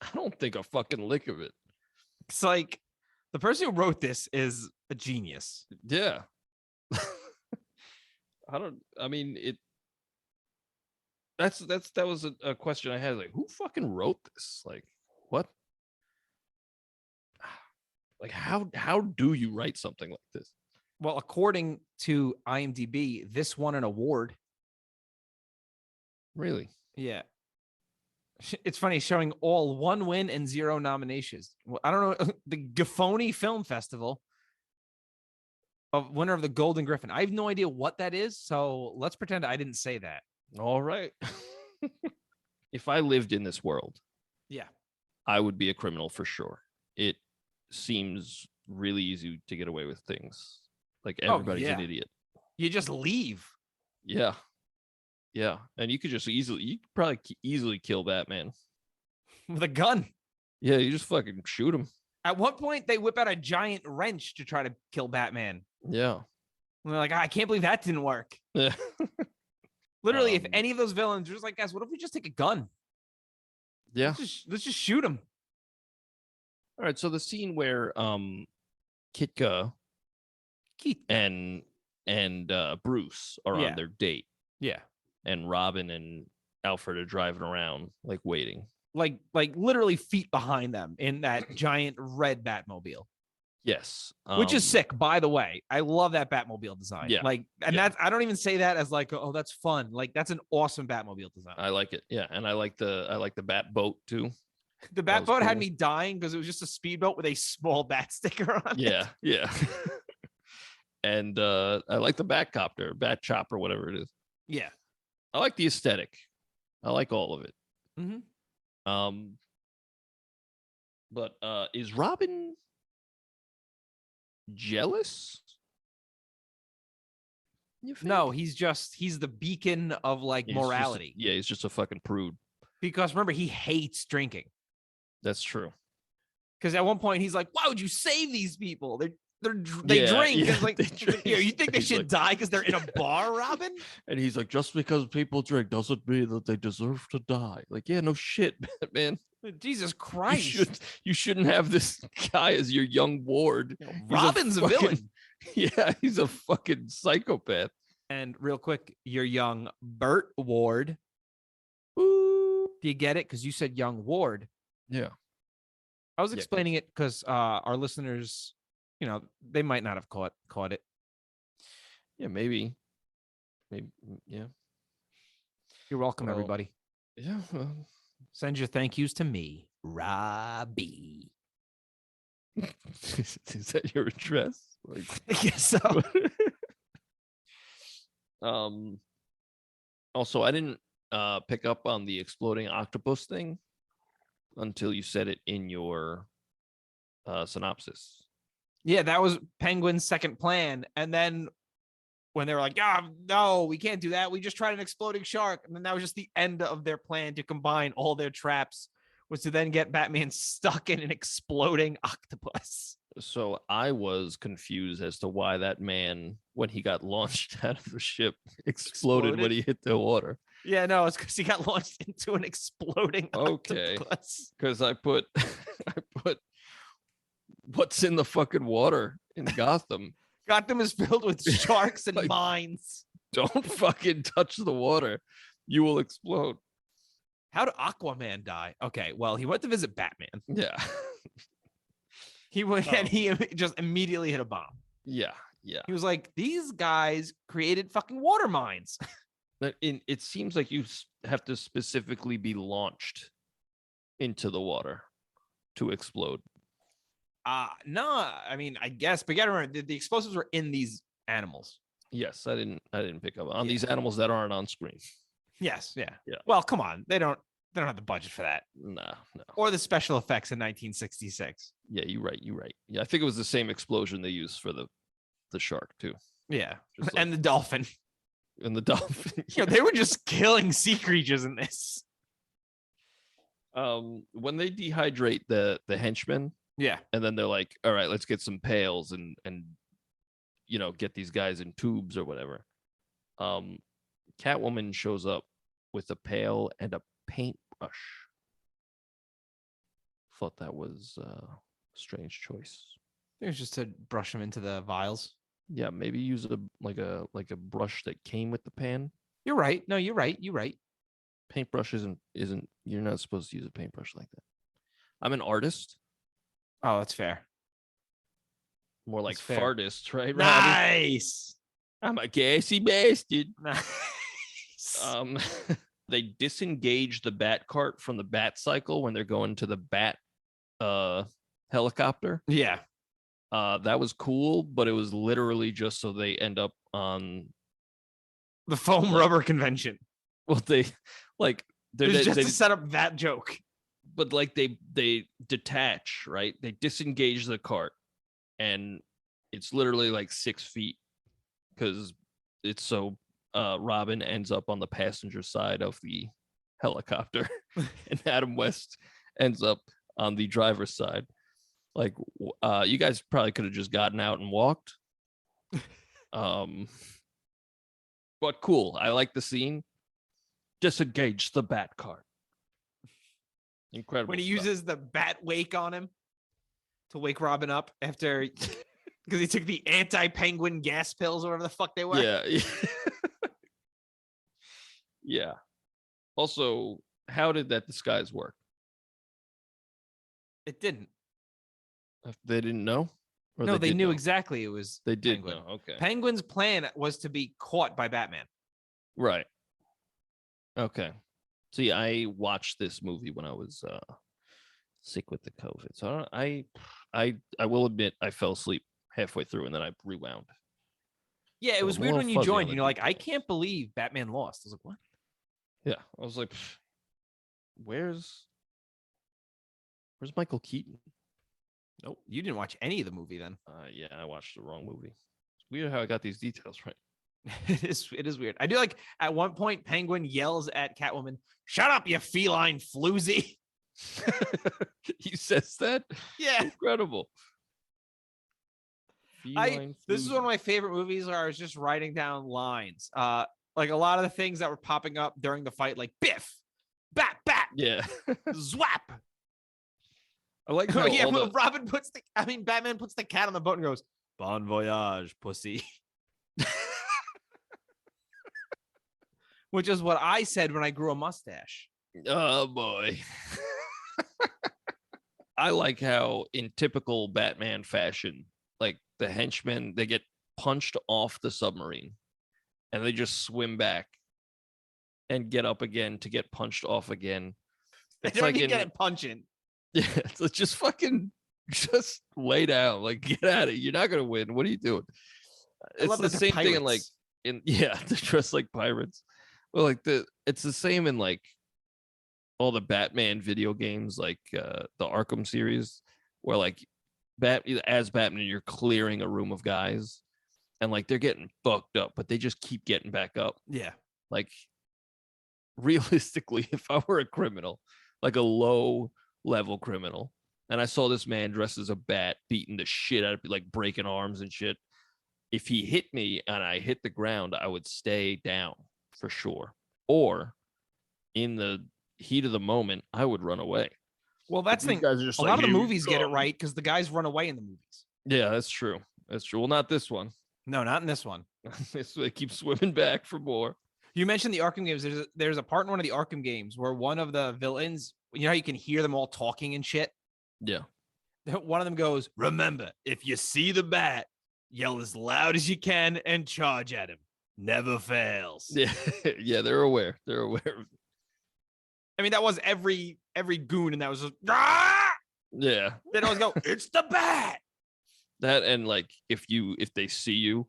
I don't think a fucking lick of it. It's like the person who wrote this is a genius. Yeah. That was a question I had. Like, who fucking wrote this? Like, what? Like, how do you write something like this? Well, according to IMDb, this won an award. Really? Yeah. It's funny, showing all 1 win and 0 nominations. Well, I don't know, the Gaffoni Film Festival, a winner of the Golden Griffin. I have no idea what that is, so let's pretend I didn't say that. All right. If I lived in this world, yeah, I would be a criminal for sure. It seems really easy to get away with things. Like, everybody's an idiot. You just leave. Yeah. Yeah. And you could probably easily kill Batman with a gun. Yeah, you just fucking shoot him. At one point, they whip out a giant wrench to try to kill Batman. Yeah. And they're like, I can't believe that didn't work. Yeah. Literally, if any of those villains were just like, guys, what if we just take a gun? Yeah. Let's just shoot him. All right. So the scene where Kitka and Bruce are on their date. Yeah. And Robin and Alfred are driving around, like, waiting. Like literally feet behind them in that giant red Batmobile. Yes. Which is sick, by the way. I love that Batmobile design. Yeah. Like, and that's, I don't even say that as like, oh, that's fun. Like, that's an awesome Batmobile design. I like it. Yeah. And I like the Bat boat too. The Bat boat had me dying because it was just a speedboat with a small bat sticker on it. Yeah. Yeah. And I like the Batcopter, Bat Chopper, whatever it is. Yeah. I like the aesthetic. I like all of it. Mm-hmm. But is Robin jealous? No, he's the beacon of like morality. He's just a fucking prude. Because remember, he hates drinking. That's true. Because at one point he's like, "Why would you save these people? They drink." Yeah, like, they drink. You think they should die because they're in a bar, Robin? And he's like, just because people drink doesn't mean that they deserve to die. Like, yeah, no shit, man. Jesus Christ. You shouldn't have this guy as your young ward. Robin's a villain. Yeah, he's a fucking psychopath. And real quick, your young Burt Ward. Ooh. Do you get it? Because you said young Ward. Yeah. I was explaining it because our listeners, they might not have caught it. Yeah, maybe, yeah. You're welcome, everybody. Yeah. Send your thank yous to me, Robbie. Is that your address? Like, I guess so. Also, I didn't pick up on the exploding octopus thing until you said it in your synopsis. Yeah, that was Penguin's second plan. And then when they were like, no, we can't do that. We just tried an exploding shark. And then that was just the end of their plan to combine all their traps, was to then get Batman stuck in an exploding octopus. So I was confused as to why that man, when he got launched out of the ship, exploded when he hit the water. Yeah, no, it's because he got launched into an exploding octopus. Because I put what's in the fucking water in Gotham. Gotham is filled with sharks and Like, mines. Don't fucking touch the water. You will explode. How did Aquaman die? Okay, well, he went to visit Batman. Yeah. He went and he just immediately hit a bomb. Yeah. He was like, these guys created fucking water mines. It seems like you have to specifically be launched into the water to explode. No, I mean, I guess, but you gotta remember the explosives were in these animals. Yes, I didn't pick up on these animals that aren't on screen. Yes, yeah. Yeah. Well, come on, they don't have the budget for that. No. Or the special effects in 1966. Yeah, you're right. Yeah, I think it was the same explosion they used for the shark too. Yeah, Just and the dolphin. And the dolphin. They were just killing sea creatures in this. When they dehydrate the henchmen, yeah, and then they're like, all right, let's get some pails and get these guys in tubes or whatever. Catwoman shows up with a pail and a paintbrush. Thought that was a strange choice. it was just to brush them into the vials. Yeah, maybe use a brush that came with the pan. You're right. No, you're right. Paintbrush isn't you're not supposed to use a paintbrush like that. I'm an artist. Oh, that's fair. More like That's fair. fartist, right? Nice. I'm a gassy bastard. Nice. They disengage the bat cart from the bat cycle when they're going to the bat helicopter. Yeah. That was cool, but it was literally just so they end up on The foam rubber convention. well, they To set up that joke. But like they detach, right? They disengage the cart, and it's literally like 6 feet because it's so Robin ends up on the passenger side of the helicopter and Adam West ends up on the driver's side. Like you guys probably could have just gotten out and walked. But cool. I like the scene. Disengage the bat cart. Incredible. When he stuff. uses the bat wake on him to wake Robin up after because he took the anti-penguin gas pills or whatever the fuck they were. Yeah. Yeah. Also, how did that disguise work? It didn't. They didn't know? Or No, they knew know? exactly it was They did Penguin. know. Okay. Penguin's plan was to be caught by Batman. Right. Okay. See, I watched this movie when I was sick with the COVID. So I will admit I fell asleep halfway through and then I rewound. Yeah, it So was I'm a weird little when you fuzzy joined. on the You're like, I details. can't believe Batman lost. I was like, what? Yeah. I was like, where's Michael Keaton? Nope. You didn't watch any of the movie then. Yeah, I watched the wrong movie. It's weird how I got these details right. It is weird. I do like at one point Penguin yells at Catwoman, "Shut up, you feline floozy." He says that? Yeah. Incredible. This is one of my favorite movies where I was just writing down lines. Like a lot of the things that were popping up during the fight, like Biff, bat, Yeah. zwap. I like how Yeah, all when the, Batman puts the cat on the boat and goes, "Bon voyage, pussy." Which is what I said when I grew a mustache. oh boy. I like how in typical Batman fashion, like the henchmen, they get punched off the submarine and they just swim back and get up again to get punched off again. They It's don't like even in, get it punching. yeah, it's just fucking just lay down, like get at it. You're not gonna win. What are you doing? I It's love the that they're same thing in like pirates. they're dressed like pirates. Well, like it's the same in like all the Batman video games, like the Arkham series, where like as Batman, you're clearing a room of guys, and like they're getting fucked up, but they just keep getting back up. Yeah. Like realistically, if I were a criminal, like a low level criminal, and I saw this man dressed as a bat beating the shit out of me, like breaking arms and shit. If he hit me and I hit the ground, I would stay down for sure. Or in the heat of the moment, I would run away. Well, that's the thing. Guys are just A like, lot of the "Here you movies get it come." right because the guys run away in the movies. Yeah, that's true. That's true. Well, not this one. No, not in this one. They keep swimming back for more. You mentioned the Arkham games. There's a part in one of the Arkham games where one of the villains, you know how you can hear them all talking and shit? Yeah. One of them goes, "Remember, if you see the bat, yell as loud as you can and charge at him. Never fails." Yeah. Yeah, they're aware. They're aware of it. I mean, that was every goon, and that was just, "Ah!" Yeah. They'd always go, "It's the bat." That, and like if they see you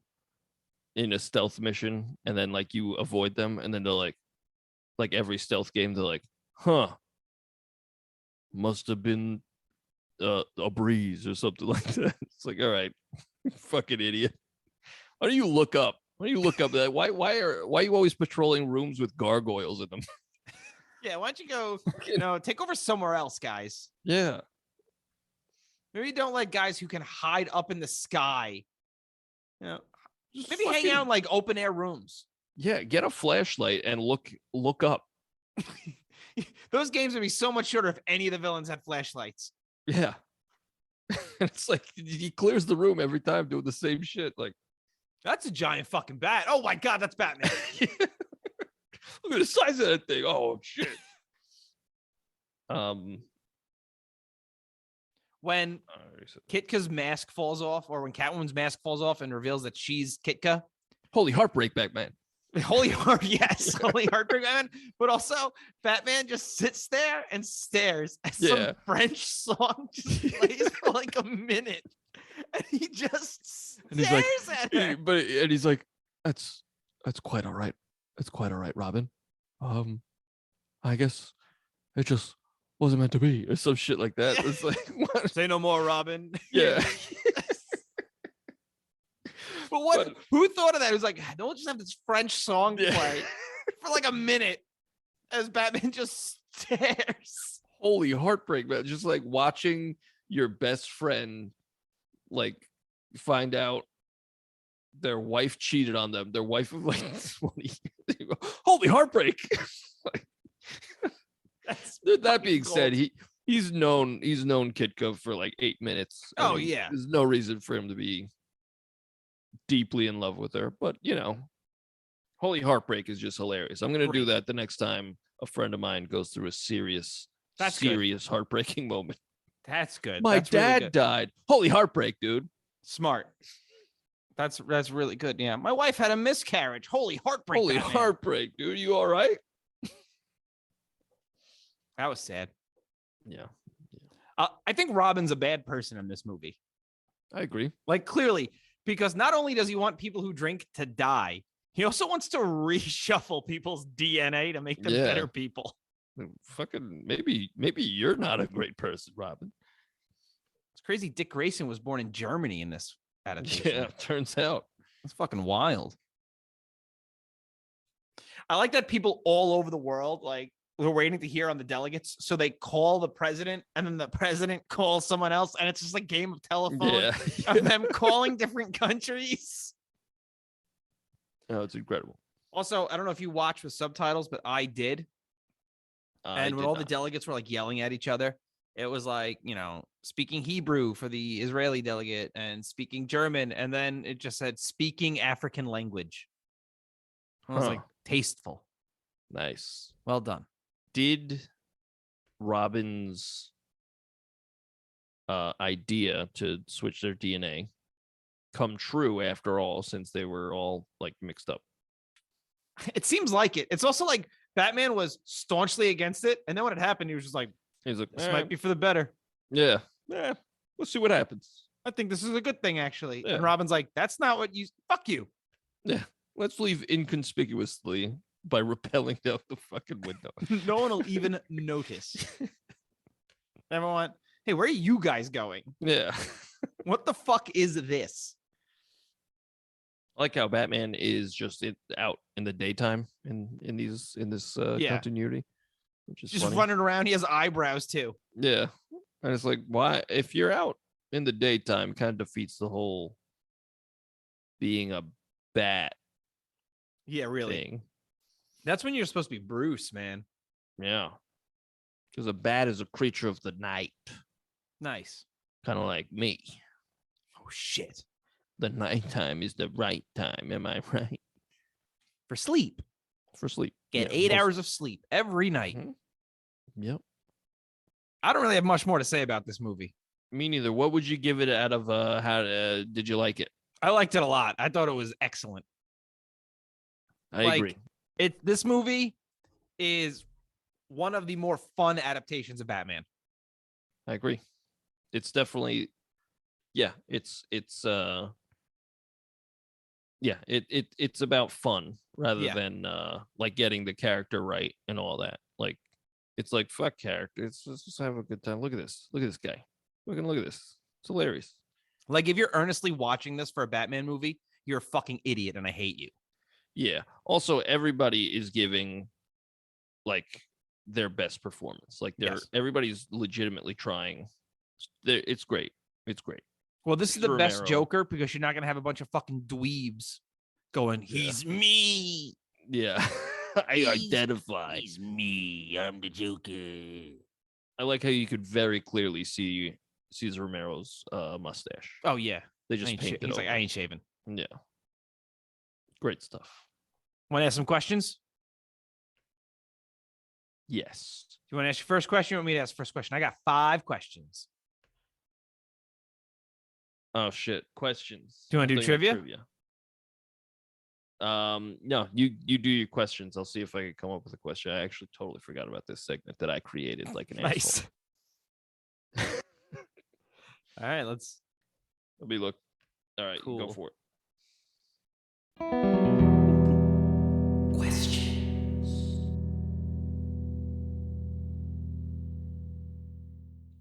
in a stealth mission and then like you avoid them, and then they're like every stealth game, they're like, "Huh, must have been a breeze or something like that." It's like, all right, fucking idiot. Why don't you look up? That? Why are you always patrolling rooms with gargoyles in them? Yeah, why don't you go, take over somewhere else, guys? Yeah. Maybe you don't like guys who can hide up in the sky. Just Maybe hang out in like open air rooms. Yeah, get a flashlight and look up. Those games would be so much shorter if any of the villains had flashlights. Yeah. It's like he clears the room every time doing the same shit. Like, that's a giant fucking bat. Oh my God, that's Batman. Look at the size of that thing. Oh shit. When Kitka's mask falls off, or when Catwoman's mask falls off and reveals that she's Kitka. Holy heartbreak, Batman. Holy heartbreak, Batman. But also, Batman just sits there and stares as some French song just plays for like a minute. And he just stares at her. And he's like, that's quite all right. That's quite all right, Robin. I guess it just wasn't meant to be, or some shit like that. It's like, what? Say no more, Robin. Yeah. But who thought of that? It was like, don't just have this French song play for like a minute as Batman just stares. Holy heartbreak, man. Just like watching your best friend like find out their wife cheated on them. Their wife of like 20 years. Holy heartbreak. Like, that being said, he's known Kitka for like 8 minutes. Oh, yeah. There's no reason for him to be deeply in love with her, but holy heartbreak is just hilarious. I'm gonna do that the next time a friend of mine goes through a serious heartbreaking moment. That's good. My dad died. Holy heartbreak, dude. Smart. That's really good. Yeah, my wife had a miscarriage. Holy heartbreak. Holy Batman. heartbreak, dude. You all right? That was sad. Yeah. I think Robin's a bad person in this movie. I agree. Like, clearly, because not only does he want people who drink to die, he also wants to reshuffle people's DNA to make them better people. Fucking maybe you're not a great person, Robin. It's crazy. Dick Grayson was born in Germany in this adaptation. Yeah, turns out. That's fucking wild. I like that people all over the world, like, we're waiting to hear on the delegates, so they call the president, and then the president calls someone else, and it's just a game of telephone of them calling different countries. Oh, it's incredible. Also, I don't know if you watch with subtitles, but I did. And when all the delegates were like yelling at each other, it was like, speaking Hebrew for the Israeli delegate and speaking German, and then it just said speaking African language. I was like, tasteful. Nice. Well done. Did Robin's idea to switch their DNA come true after all, since they were all like mixed up? It seems like it. It's also like Batman was staunchly against it, and then when it happened, he was just like, this might be for the better. Yeah. We'll see what happens. I think this is a good thing, actually. Yeah. And Robin's like, that's not what you... Fuck you. Yeah. Let's leave inconspicuously by rappelling out the fucking window. No one will even notice. Everyone, hey, where are you guys going? Yeah. What the fuck is this? I like how Batman is just out in the daytime in this continuity, which is just funny. running around. He has eyebrows too. Yeah. And it's like, why? If you're out in the daytime, it kind of defeats the whole being a bat Yeah, really. thing. That's when you're supposed to be Bruce, man. Yeah. Because a bat is a creature of the night. Nice. Kind of like me. Oh, shit. The nighttime is the right time. Am I right? For sleep. For sleep. Get Yeah, 8 most- hours of sleep every night. Mhm. Yep. I don't really have much more to say about this movie. Me neither. What would you give it out of how did you like it? I liked it a lot. I thought it was excellent. I agree. This movie is one of the more fun adaptations of Batman. I agree. It's definitely it's it's about fun rather than like getting the character right and all that. Like it's like fuck character. Let's just have a good time. Look at this. Look at this guy. Look at this. It's hilarious. Like if you're earnestly watching this for a Batman movie, you're a fucking idiot and I hate you. Yeah. Also, everybody is giving like their best performance. Like everybody's legitimately trying. It's great. It's great. Well, this is the Romero. best Joker because you're not gonna have a bunch of fucking dweebs going, he's me. Yeah. I identify. He's me. I'm the Joker. I like how you could very clearly see Cesar Romero's mustache. Oh yeah. They just painted it. He's like, I ain't shaving. Yeah. Great stuff. Want to ask some questions? Yes. Do you want to ask your first question? Or want me to ask the first question? I got 5 questions. Oh shit. Questions. Do you want to do trivia? No, you do your questions. I'll see if I can come up with a question. I actually totally forgot about this segment that I created like an Nice. asshole. All right, let's. Let me look. All right, Cool. go for it.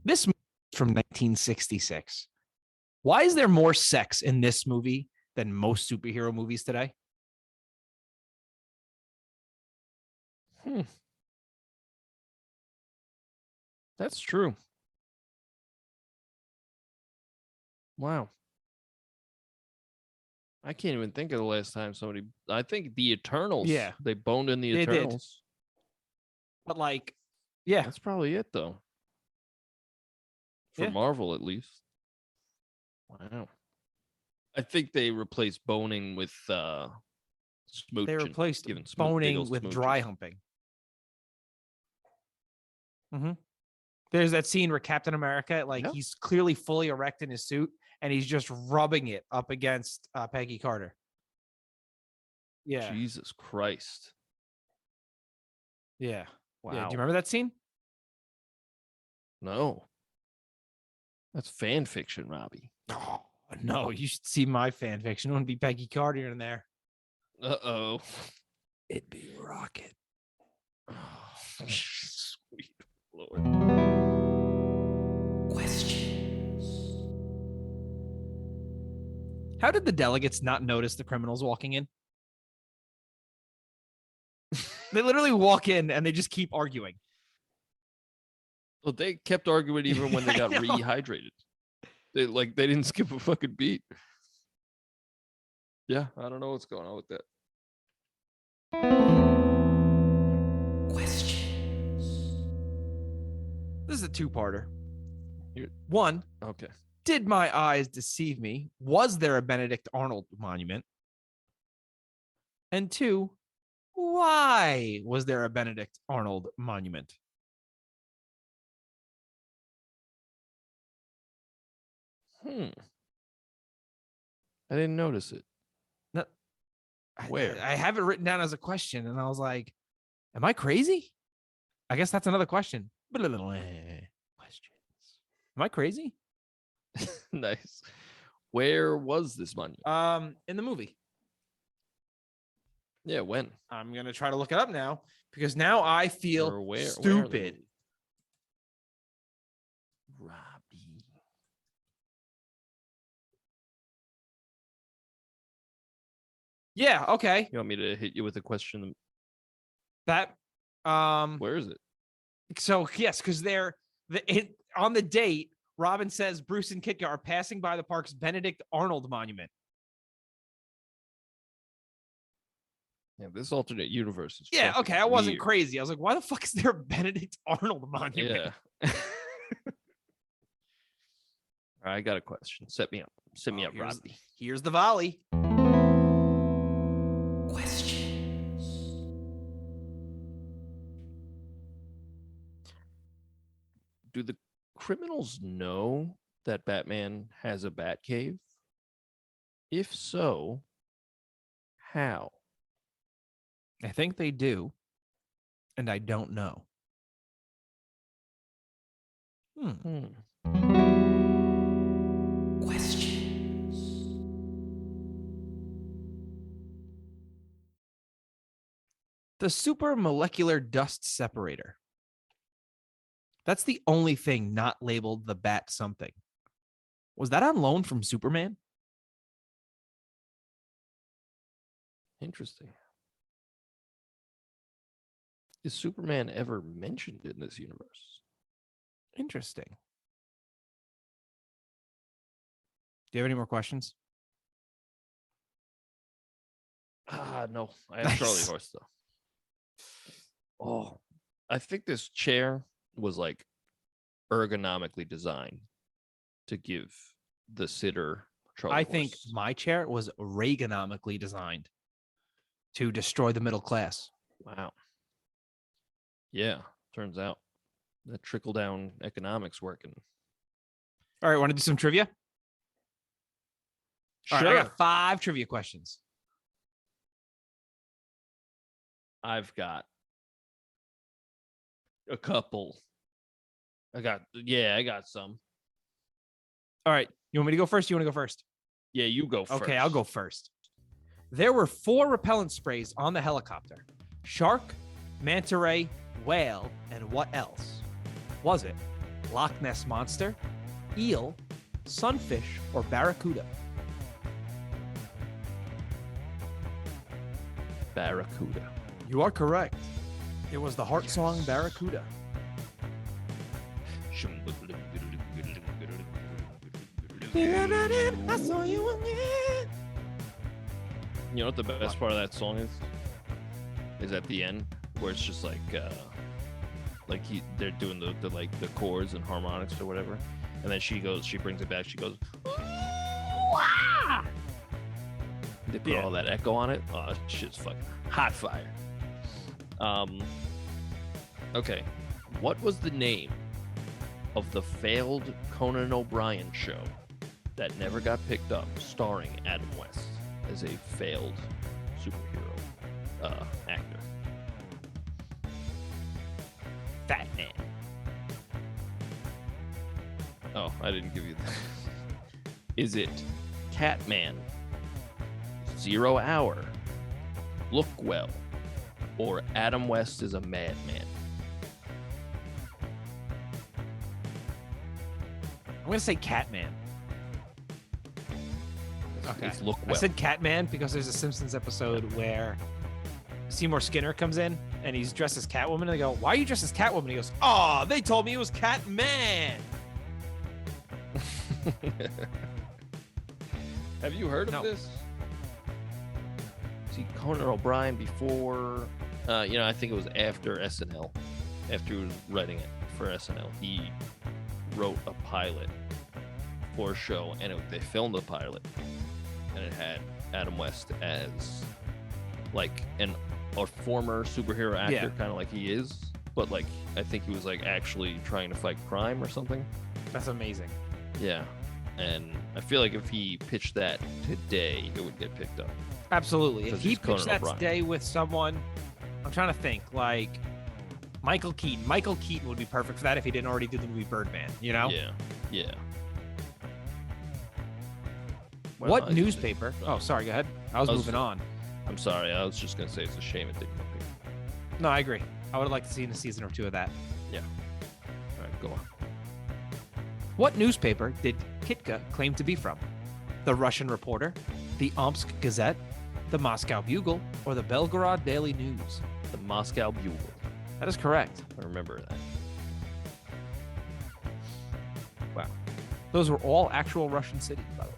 This movie is from 1966. Why is there more sex in this movie than most superhero movies today? That's true. Wow. I can't even think of the last time somebody. I think the Eternals. Yeah. They boned in the They did. Eternals. But like, yeah, That's probably it though. For Yeah. Marvel, at least. Wow. I think they replaced boning with smooching. they replaced giving big boning old with smooches. dry humping. There's that scene where Captain America, like Yeah. he's clearly fully erect in his suit, and he's just rubbing it up against Peggy Carter. Yeah, Jesus Christ. yeah. Wow. Yeah. Do you remember that scene? No. That's fan fiction, Robbie. Oh, no, you should see my fan fiction. It wouldn't be Peggy Carter in there. Uh-oh. It'd be Rocket. Sweet Lord. How did the delegates not notice the criminals walking in? They literally walk in and they just keep arguing. Well, they kept arguing even when they I got know. rehydrated. They didn't skip a fucking beat. Yeah, I don't know what's going on with that. This is a two-parter. Here- One, Okay. did my eyes deceive me? Was there a Benedict Arnold monument? And 2, why was there a Benedict Arnold monument? I didn't notice it. Where? I have it written down as a question, and I was like, am I crazy? I guess that's another question. Questions. Am I crazy? Nice. Where was this monument? In the movie. Yeah, when? I'm gonna try to look it up now because now I feel Or where? stupid. Robbie. Yeah, okay. You want me to hit you with a question? That Where is it? so yes, because on the date, Robin says Bruce and Kitka are passing by the park's Benedict Arnold monument. Yeah, this alternate universe is Yeah, okay, I wasn't weird. crazy. I was like, why the fuck is there a Benedict Arnold monument? Yeah. All right, I got a question. Set me up. Set me up, Robbie. Here's the volley. Do the criminals know that Batman has a bat cave? If so, how? I think they do, and I don't know. Questions. The supermolecular dust separator. That's the only thing not labeled the bat something. Was that on loan from Superman? Interesting. Is Superman ever mentioned in this universe? Interesting. Do you have any more questions? No. I have Charlie Horse, though. Oh, I think this chair was like ergonomically designed to give the sitter Charlie I Horse. think my chair was Reaganomically designed to destroy the middle class. Wow. Yeah, turns out that trickle down economics working. All right, want to do some trivia? Sure. All right, I got 5 trivia questions. I've got a couple. I got some. All right, you want me to go first? You want to go first? Yeah, you go first. Okay, I'll go first. There were 4 repellent sprays on the helicopter. Shark, manta ray, whale, and what else? Was it Loch Ness Monster, eel, sunfish, or barracuda? Barracuda. You are correct. It was the heart song Barracuda. I saw you again. You know what the best part of that song is? Is at the end where it's just like they're doing the like the chords and harmonics or whatever, and then she brings it back. She goes, "Wah!" They put all that echo on it. Oh, shit's fucking hot fire. Okay, what was the name of the failed Conan O'Brien show that never got picked up, starring Adam West as a failed superhero actor? Fat Man. Oh, I didn't give you that. Is it Catman, 0 Hour, Look Well, or Adam West is a Madman? I'm going to say Catman. Okay. It's Look Well. I said Catman because there's a Simpsons episode where Seymour Skinner comes in and he's dressed as Catwoman, and they go, "Why are you dressed as Catwoman?" He goes, "Oh, they told me it was Catman." Have you heard of this? See, Conan O'Brien before, I think it was after SNL. After he was writing it for SNL, he wrote a pilot for a show, and they filmed the pilot, and it had Adam West as like a former superhero actor, kind of like he is, but like I think he was like actually trying to fight crime or something. That's amazing. Yeah, and I feel like if he pitched that today, it would get picked up. Absolutely. If he he's Conan pitched that O'Brien. today with someone, I'm trying to think, like Michael Keaton. Michael Keaton would be perfect for that if he didn't already do the movie Birdman, you know? Yeah. What newspaper? Oh, sorry, go ahead. I was moving on. I'm sorry, I was just gonna say it's a shame it didn't get picked up. No, I agree. I would have liked to see a season or 2 of that. Yeah. All right, go on. What newspaper did Kitka claim to be from? The Russian Reporter, the Omsk Gazette, the Moscow Bugle, or the Belgorod Daily News? The Moscow Bugle. That is correct. I remember that. Those were all actual Russian cities, by the way.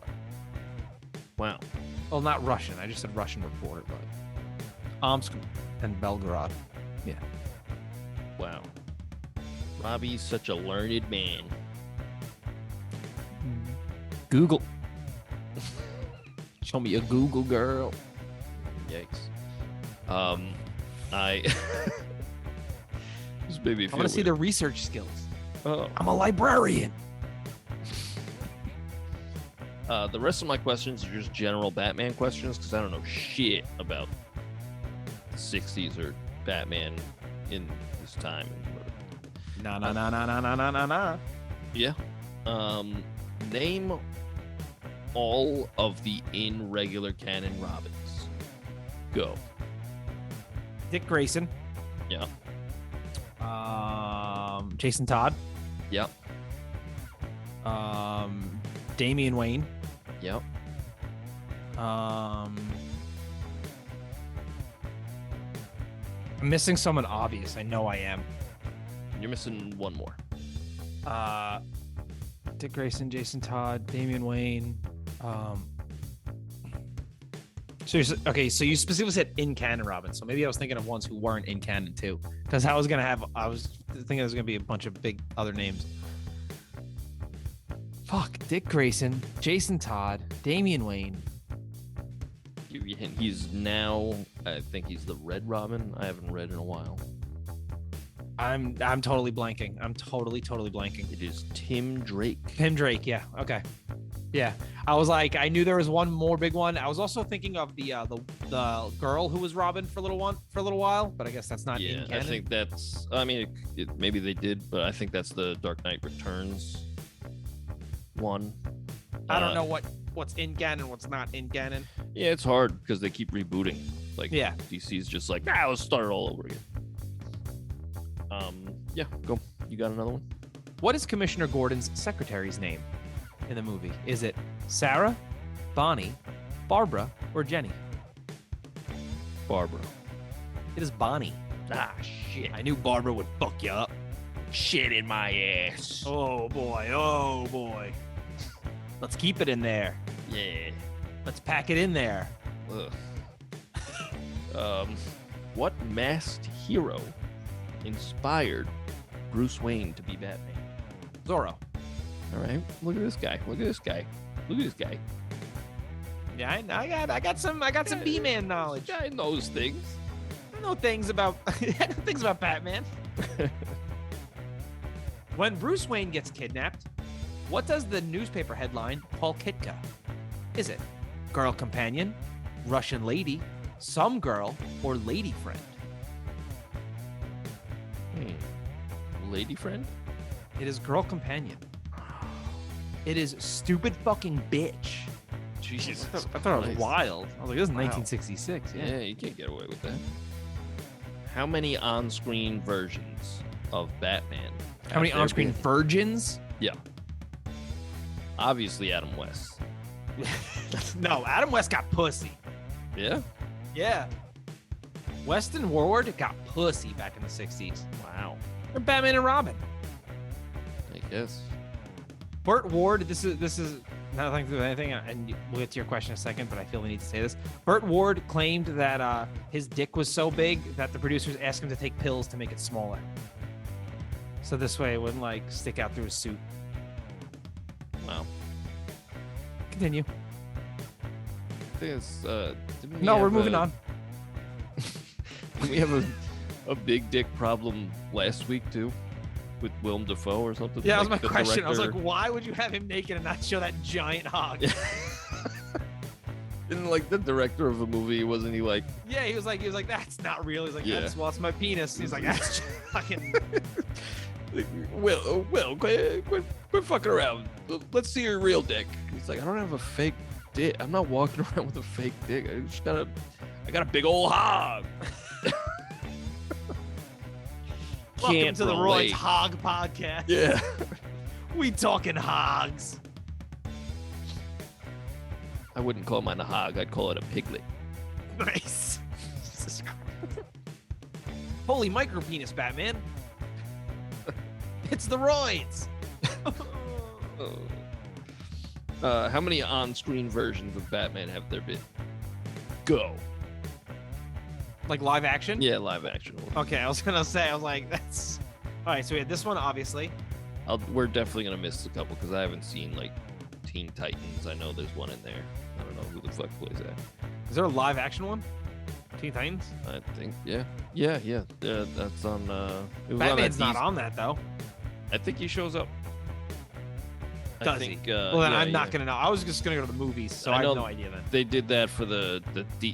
Wow. Well, not Russian. I just said Russian reporter, but Omsk and Belgorod. Yeah. Wow. Robbie's such a learned man. Google. Show me a Google girl. Yikes. I this made me feel I want to see weird. the research skills. Oh. I'm a librarian. The rest of my questions are just general Batman questions because I don't know shit about the 60s or Batman in this time. Nah. Yeah. Name all of the regular canon Robins. Go. Dick Grayson. Yeah. Jason Todd. Yep. Damian Wayne. Yep. I'm missing someone obvious. I know I am. You're missing one more. Dick Grayson, Jason Todd, Damian Wayne. So you specifically said in canon Robin. So maybe I was thinking of ones who weren't in canon too. Because I was thinking there was gonna be a bunch of big other names. Fuck, Dick Grayson, Jason Todd, Damian Wayne. He's now, I think he's the Red Robin. I haven't read in a while. I'm totally blanking. I'm totally blanking. It is Tim Drake. Tim Drake, yeah. Okay. Yeah. I was like, I knew there was one more big one. I was also thinking of the girl who was Robin for a little while, but I guess that's not in canon. I think that's, I mean, maybe they did, but I think that's the Dark Knight Returns one. I don't know what's in canon, what's not in canon. Yeah, it's hard because they keep rebooting. Like, yeah. DC's just like, let's start it all over again. Yeah, go. You got another one? What is Commissioner Gordon's secretary's name in the movie? Is it Sarah, Bonnie, Barbara, or Jenny? Barbara. It is Bonnie. Ah, shit. I knew Barbara would fuck you up. Shit in my ass. Oh boy. Let's keep it in there. Yeah. Let's pack it in there. Ugh. What masked hero inspired Bruce Wayne to be Batman? Zorro. All right. Look at this guy. Yeah, I got some B-Man knowledge. Guy knows things. I know things about Batman. When Bruce Wayne gets kidnapped, what does the newspaper headline call Kitka? Is it girl companion, Russian lady, some girl, or lady friend? Lady friend? It is girl companion. It is stupid fucking bitch. Jesus. I thought it was wild. I was like, this is Wow. 1966. Yeah, you can't get away with that. How many on-screen versions of Batman? How many have there on-screen been? virgins? Yeah. Obviously, Adam West. No, Adam West got pussy. Yeah. Yeah. Weston Ward got pussy back in the 60s. Wow. Or Batman and Robin. I guess. Burt Ward, this is nothing to do with anything, and we'll get to your question in a second, but I feel we need to say this. Burt Ward claimed that his dick was so big that the producers asked him to take pills to make it smaller. So this way it wouldn't like stick out through his suit. Wow. Continue. I think it's, No, we're moving on. Did we have a big dick problem last week too? With Willem Dafoe or something? Yeah, that was Like my the question. I was like, director- why would you have him naked and not show that giant hog? Didn't like the director of the movie, wasn't he like, Yeah, he was like, that's not real. He's like, Yeah. that's my penis. He's like, that's just fucking. Will, quit fucking around. Let's see your real dick. He's like, I don't have a fake dick. I'm not walking around with a fake dick. I got a big old hog. Welcome Can't to the relate. Royds Hog Podcast. Yeah. We talking hogs. I wouldn't call mine a hog. I'd call it a piglet. Nice. Jesus Christ. Holy micro penis, Batman. It's the Royds. How many on-screen versions of Batman have there been? Go. Like live action? Yeah, live action. Okay, I was gonna say, I was like, that's all right. So we had this one, obviously. We're definitely gonna miss a couple because I haven't seen like Teen Titans. I know there's one in there. I don't know who the fuck plays that. Is there a live action one? Teen Titans? I think, yeah. That's on. It was Batman's on not on that though. I think he shows up. Does he? Well, then I'm not gonna know. I was just gonna go to the movies, so I have no idea then. They did that for the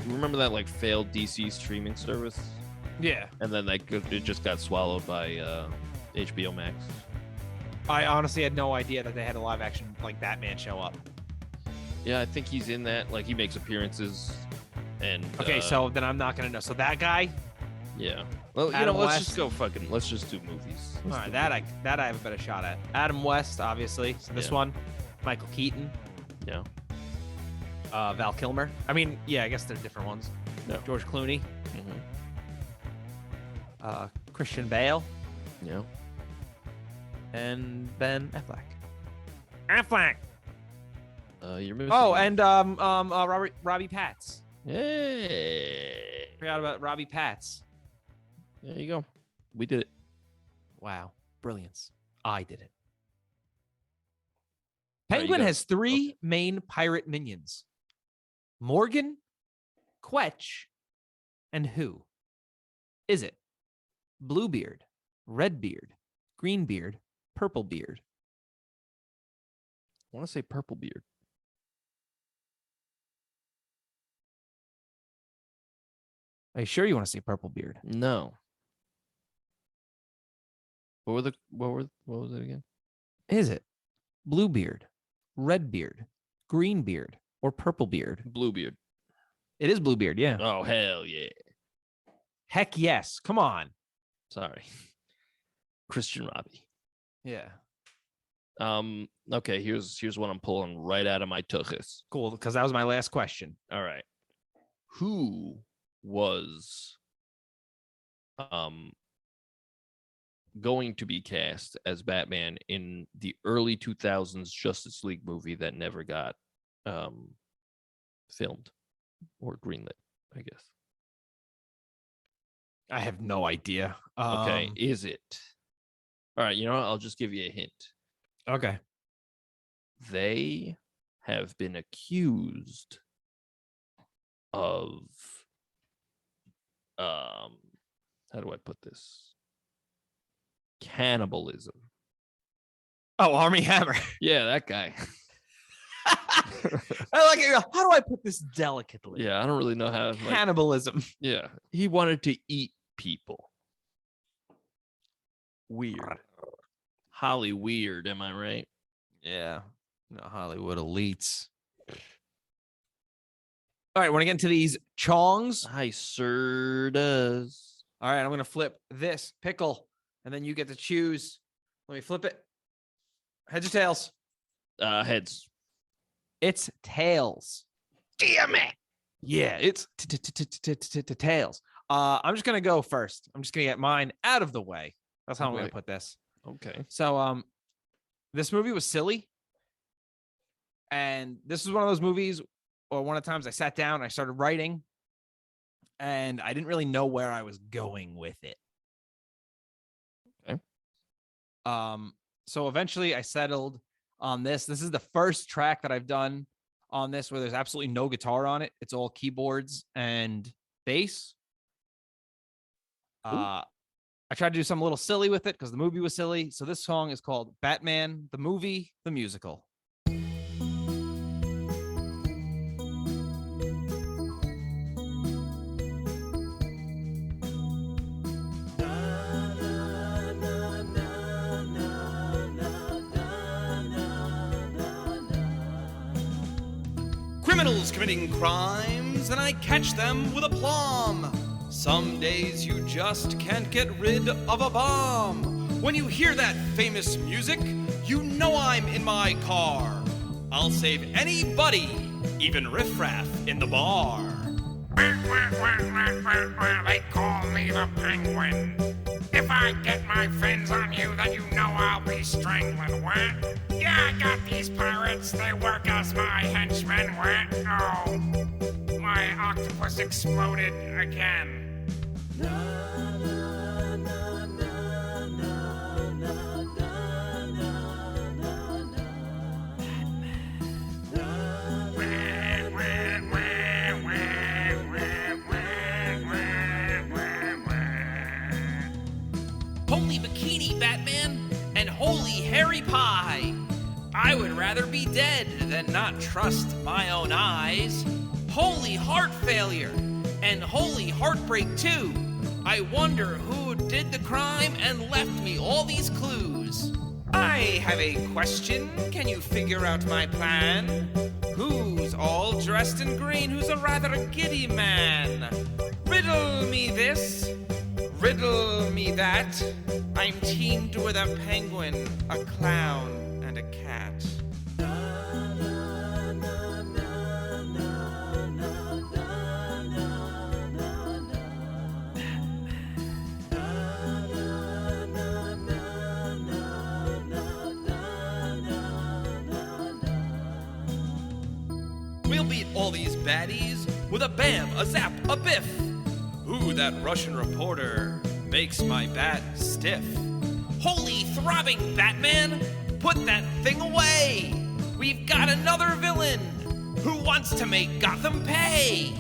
remember that like failed DC streaming service? Yeah. And then it just got swallowed by HBO Max. I honestly had no idea that they had a live action like Batman show up. Yeah, I think he's in that. Like he makes appearances, and okay, so then I'm not gonna know. So that guy. Yeah. Well, Adam let's West. just go fucking. Let's just do movies. All right, that I have a better shot at. Adam West, obviously. So this one, Michael Keaton. Yeah. Val Kilmer. I mean, yeah, I guess they're different ones. Yeah. George Clooney. Mm-hmm. Christian Bale. Yeah. And Ben Affleck. Affleck. You're missing. Oh, and Robbie Patz. Hey. Forgot about Robbie Patz. There you go. We did it. Wow, brilliance. I did it. Right, Penguin has three main pirate minions: Morgan, Quetch, and who? Is it Bluebeard, Redbeard, Greenbeard, Purplebeard? I want to say Purplebeard. Are you sure you want to say Purplebeard? No. What was it again? Is it Bluebeard, Redbeard, Greenbeard, or Purplebeard? Bluebeard. It is Bluebeard, yeah. Oh, hell yeah. Heck yes. Come on. Sorry. Christian Robbie. Yeah. Okay, here's what I'm pulling right out of my tuchus. Cool, because that was my last question. All right. Who was going to be cast as Batman in the early 2000s Justice League movie that never got filmed or greenlit, I guess? I have no idea. Okay, is it? All right, you know what? I'll just give you a hint. Okay. They have been accused of how do I put this? Cannibalism. Oh, Armie Hammer. Yeah, that guy. I like it. How do I put this delicately? Yeah, I don't really know how. Cannibalism. Yeah, he wanted to eat people. Weird. Holly weird, am I right? Yeah. No, Hollywood elites. All right, want to get into these chongs? I sure does. All right, I'm going to flip this pickle, and then you get to choose. Let me flip it. Heads or tails? Heads. It's tails. Damn it. Yeah, it's tails. I'm just going to go first. I'm just going to get mine out of the way. That's how I'm going to put this. Okay. So, this movie was silly. And this is one of those movies, or one of the times I sat down, I started writing, and I didn't really know where I was going with it. Okay. So eventually I settled on this. This is the first track that I've done on this where there's absolutely no guitar on it. It's all keyboards and bass. I tried to do something a little silly with it because the movie was silly. So this song is called Batman, the Movie, the Musical. Criminals committing crimes, and I catch them with aplomb. Some days you just can't get rid of a bomb. When you hear that famous music, you know I'm in my car. I'll save anybody, even riffraff in the bar. They call me the Penguin. If If I get my fins on you, then you know I'll be strangling, what? Yeah, I got these pirates, they work as my henchmen, what? Oh, my octopus exploded again. Holy bikini, Batman, and holy hairy pie. I would rather be dead than not trust my own eyes. Holy heart failure, and holy heartbreak too. I wonder who did the crime and left me all these clues. I have a question, can you figure out my plan? Who's all dressed in green, who's a rather giddy man? Riddle me this, riddle me that. I'm teamed with a penguin, a clown, and a cat. We'll beat all these baddies with a bam, a zap, a biff. Ooh, that Russian reporter makes my bat stiff. Holy throbbing Batman, put that thing away. We've got another villain who wants to make Gotham pay.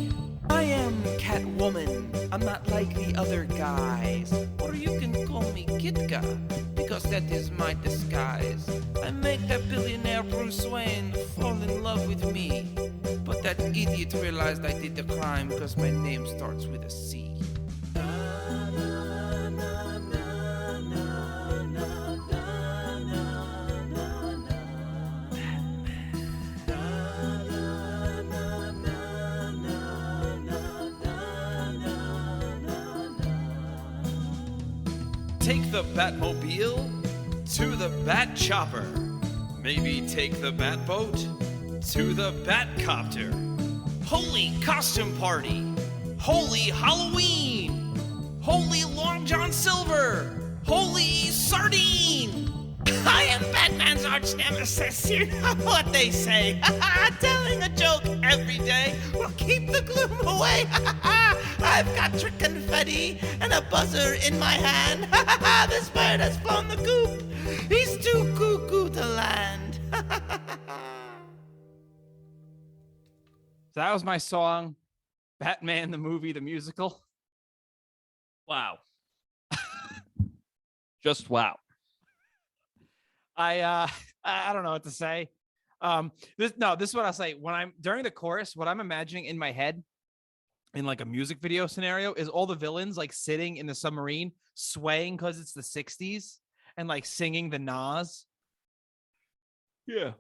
I am Catwoman, I'm not like the other guys. Or you can call me Kitka, because that is my disguise. I make that billionaire Bruce Wayne fall in love with me. But that idiot realized I did the crime because my name starts with a C. Take the Batmobile to the Bat Chopper. Maybe take the Batboat to the Batcopter. Holy costume party! Holy Halloween! Holy Long John Silver! Holy sardine! I am Batman's arch nemesis. You know what they say. Telling a joke every day will keep the gloom away. I've got trick confetti and a buzzer in my hand. This bird has flown the coop. He's too cuckoo to land. So that was my song, Batman the movie, the musical. Wow. Just wow. I don't know what to say. This is what I'll say. When I'm during the chorus, what I'm imagining in my head in like a music video scenario is all the villains like sitting in the submarine swaying because it's the 60s and like singing the Nas. Yeah,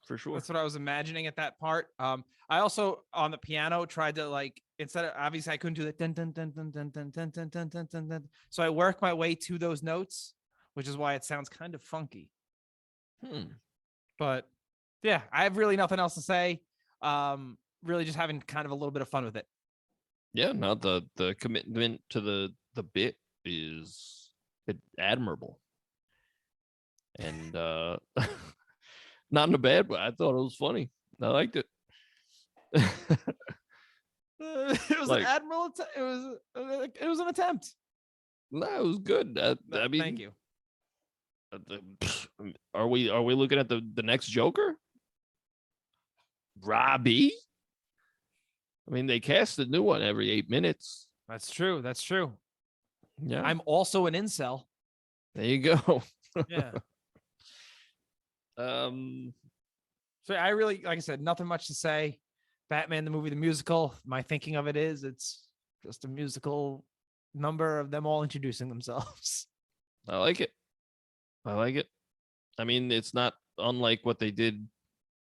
for sure. That's what I was imagining at that part. I also on the piano tried to like instead of obviously I couldn't do the dun dun dun dun dun dun dun dun dun dun dun dun. So I worked my way to those notes, which is why it sounds kind of funky. But yeah, I have really nothing else to say. Really just having kind of a little bit of fun with it. Yeah, no, the commitment to the bit is admirable. And not in a bad way. I thought it was funny. I liked it. It was like, an admiral. It was an attempt. No, it was good. I mean, thank you. Are we looking at the next Joker? Robbie? I mean, they cast a new one every 8 minutes. That's true. Yeah. I'm also an incel. There you go. Yeah. So I really, like I said, nothing much to say. Batman the movie, the musical. My thinking of it is it's just a musical number of them all introducing themselves. I like it. I mean, it's not unlike what they did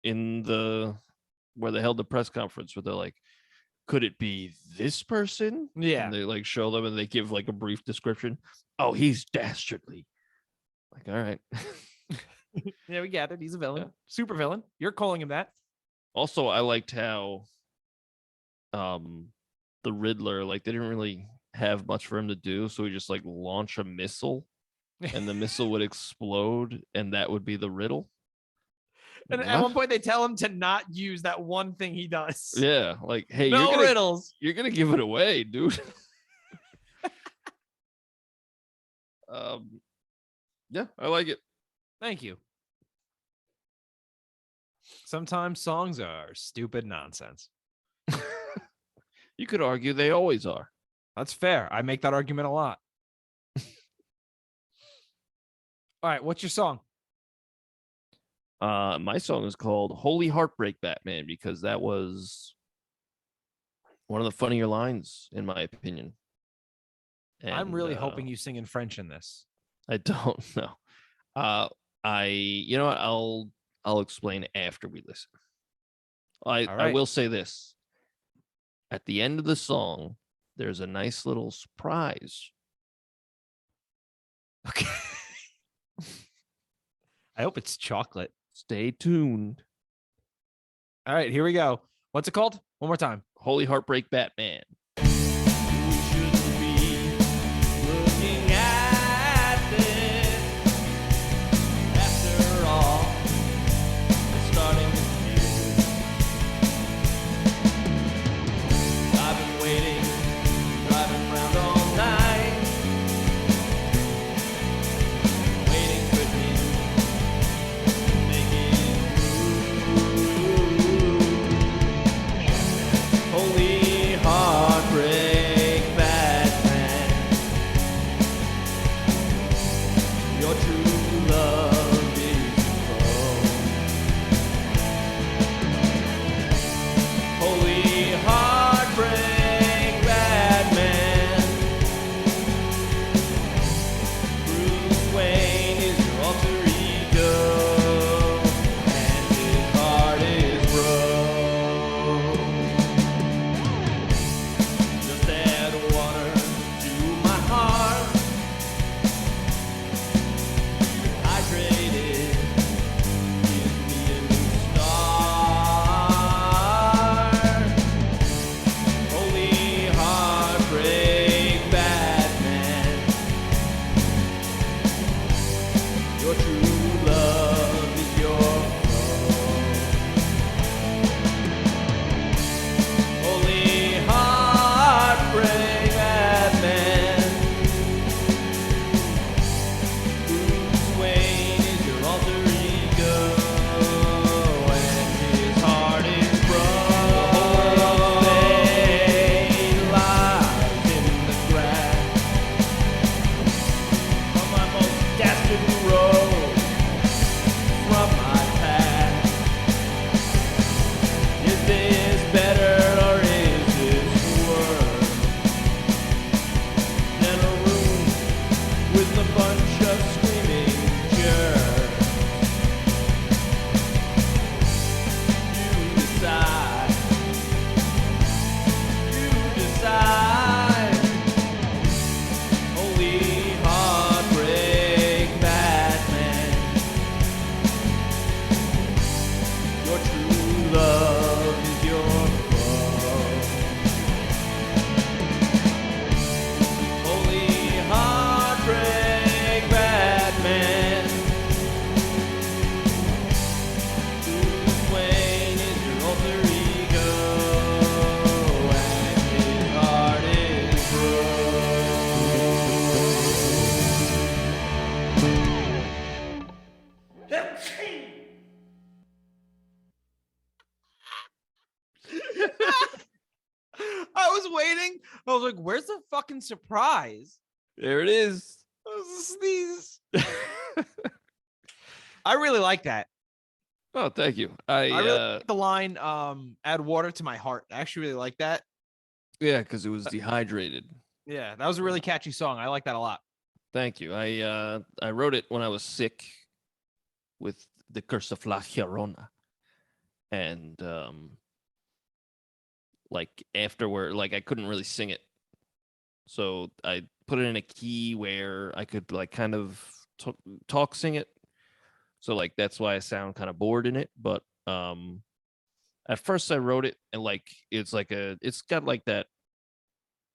in where they held the press conference where they're like, could it be this person? Yeah. And they like show them and they give like a brief description. Oh, he's dastardly. Like, all right. Yeah, we gathered. He's a villain. Yeah. Super villain. You're calling him that. Also, I liked how the Riddler, like they didn't really have much for him to do, so he just like launch a missile, and the missile would explode, and that would be the riddle. And at one point, they tell him to not use that one thing he does. Yeah, like, hey, no riddles. You're gonna give it away, dude. Yeah, I like it. Thank you. Sometimes songs are stupid nonsense. You could argue they always are. That's fair. I make that argument a lot. All right, what's your song? My song is called Holy Heartbreak Batman because that was one of the funnier lines, in my opinion. And, I'm really hoping you sing in French in this. I don't know. You know what? I'll explain after we listen. I will say this. At the end of the song, there's a nice little surprise. Okay. I hope it's chocolate. Stay tuned. All right, here we go. What's it called? One more time. Holy Heartbreak Batman. I was like, where's the fucking surprise? There it is. That was a sneeze. I really like that. Oh, thank you. I really like the line, add water to my heart. I actually really like that. Yeah, because it was dehydrated. Yeah, that was a really catchy song. I like that a lot. Thank you. I wrote it when I was sick with the curse of La Llorona. And like afterward, like I couldn't really sing it. So I put it in a key where I could like kind of sing it. So like that's why I sound kind of bored in it. But at first I wrote it and like it's got like that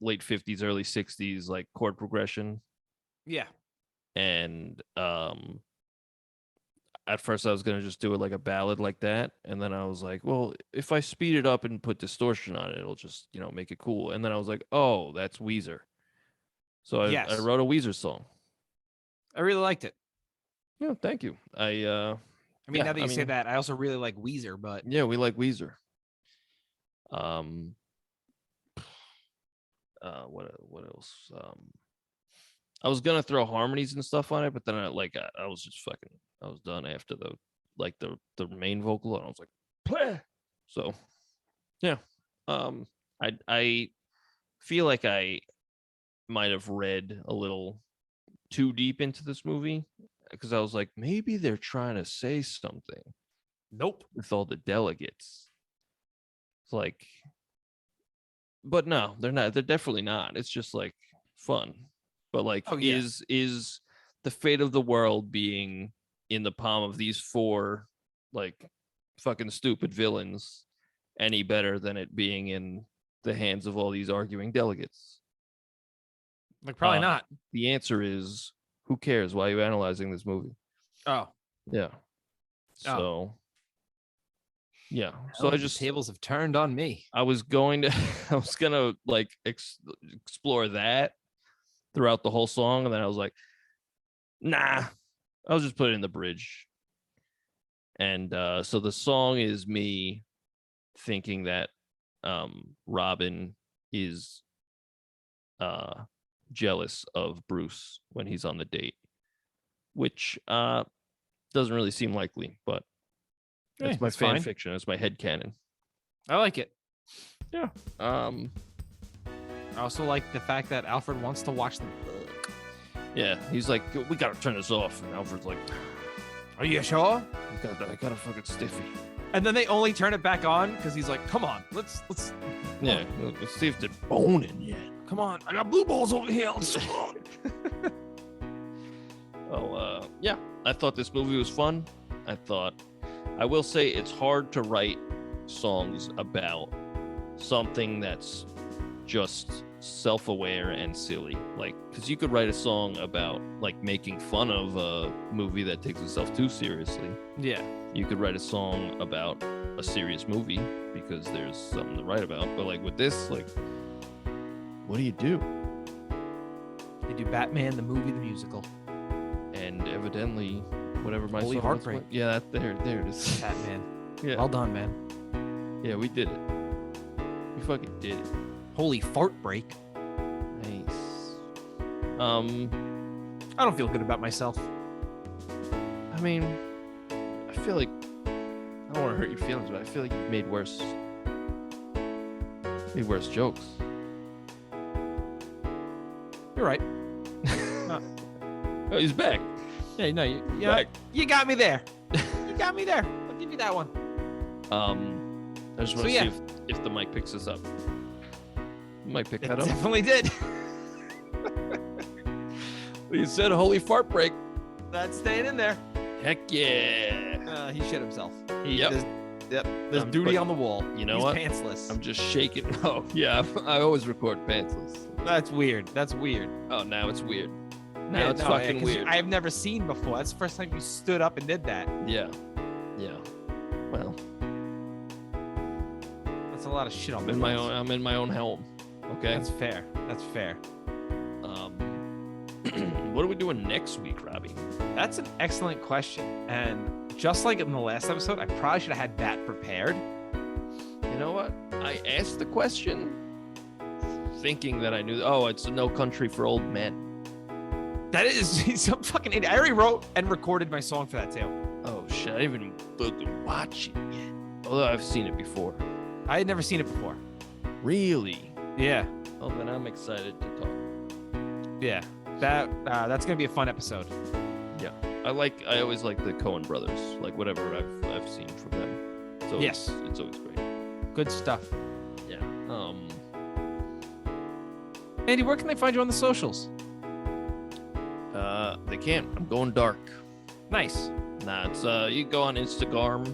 late 50s, early 60s like chord progression. Yeah. And at first I was gonna just do it like a ballad like that, and then I was like, well, if I speed it up and put distortion on it, it'll just make it cool. And then I was like, oh, that's Weezer. So I wrote a Weezer song. I really liked it. Yeah, thank you. Now that you say that, I also really like Weezer, but yeah, we like Weezer. What else? I was gonna throw harmonies and stuff on it, but then I was just I was done after the main vocal, and I was like, play. So yeah. I feel like I might have read a little too deep into this movie, because I was like, maybe they're trying to say something. Nope. With all the delegates. It's like, but no, they're not. They're definitely not. It's just like fun. But like, is the fate of the world being in the palm of these four like fucking stupid villains any better than it being in the hands of all these arguing delegates? Like, probably not. The answer is, who cares? Why are you analyzing this movie? Oh. Yeah. So. Yeah. So Well, I just, the tables have turned on me. I was gonna like explore that throughout the whole song, and then I was like, nah, I'll just put it in the bridge. And so the song is me thinking that Robin is jealous of Bruce when he's on the date, which doesn't really seem likely, but that's my fan fiction. It's my headcanon. I like it. Yeah. I also like the fact that Alfred wants to watch the book. Yeah, he's like, we gotta turn this off, and Alfred's like, are you sure? I got a fucking stiffy. And then they only turn it back on because he's like, come on, let's yeah, let's see if they're boning yet. Come on, I got blue balls over here. Yeah, I thought this movie was fun. I will say it's hard to write songs about something that's just self-aware and silly, like, because you could write a song about like making fun of a movie that takes itself too seriously. Yeah, you could write a song about a serious movie because there's something to write about. But like with this, like, what do? They do Batman the movie, the musical, and evidently whatever my Holy song Heartbreak. Yeah, there it is. Batman. Yeah, well done, man. Yeah, we did it. We fucking did it. Holy fart break. Nice. I don't feel good about myself. I mean, I feel like, I don't want to hurt your feelings, but I feel like you've made worse jokes. You're right. Oh, he's back. Yeah, no, you got me there. You got me there. I'll give you that one. I just want to see if the mic picks this up. The mic pick that up. Definitely did. You said holy fart break. That's staying in there. Heck yeah. He shit himself. Yep. There's duty on the wall. You know He's what? Pantsless. I'm just shaking. Oh, yeah. I always record pantsless. That's weird. Oh, now it's weird. Now it's fucking weird. I've never seen before. That's the first time you stood up and did that. Yeah. Well, that's a lot of shit on I'm in my own helm. Okay. That's fair. What are we doing next week, Robbie? That's an excellent question. And just like in the last episode, I probably should have had that prepared. You know what? I asked the question thinking that I knew. Oh, it's No Country for Old Men. That is some fucking idiot. I already wrote and recorded my song for that too. Oh shit! I didn't even fucking watch it yet. Although I've seen it before. I had never seen it before. Really? Yeah. Oh, then I'm excited to talk. Yeah. That's gonna be a fun episode. Yeah. I always like the Coen brothers. Like whatever I've seen from them. So yes. It's always great. Good stuff. Yeah. Andy, where can they find you on the socials? They can't. I'm going dark. Nice. Nah, it's you go on Instagram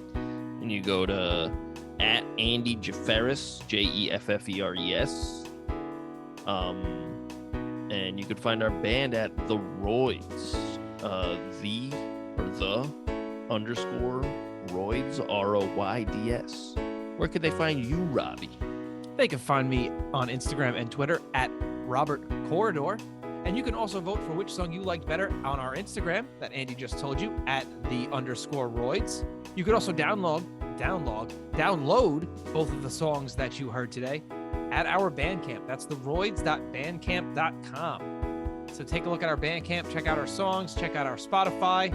and you go to @Andy Jefferis, Jeffers. And you can find our band at The Royds, the underscore Royds, ROYDS. Where could they find you, Robbie? They can find me on Instagram and Twitter at Robert Corridor. And you can also vote for which song you liked better on our Instagram that Andy just told you at _Royds. You could also download both of the songs that you heard today at our Bandcamp. That's theroyds.bandcamp.com. So take a look at our Bandcamp, check out our songs, check out our Spotify,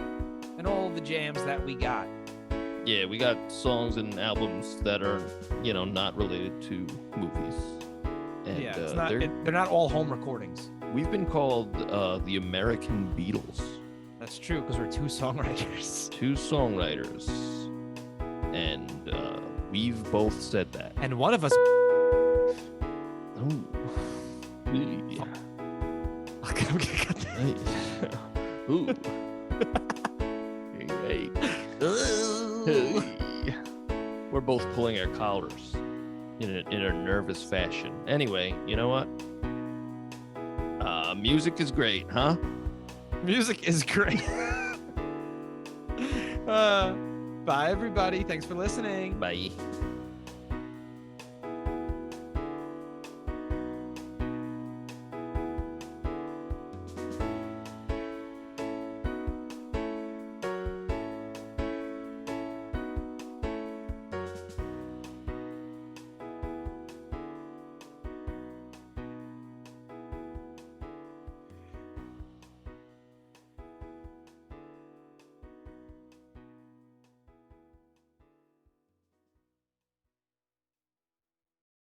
and all the jams that we got. Yeah, we got songs and albums that are, not related to movies. And, yeah, they're not all home recordings. We've been called the American Beatles. That's true, because we're two songwriters. And we've both said that. And one of us... Oh. Okay, I'm gonna cut that. Ooh. Hey. We're both pulling our collars in a nervous fashion. Anyway, you know what? Music is great, huh? Music is great. Bye, everybody. Thanks for listening. Bye.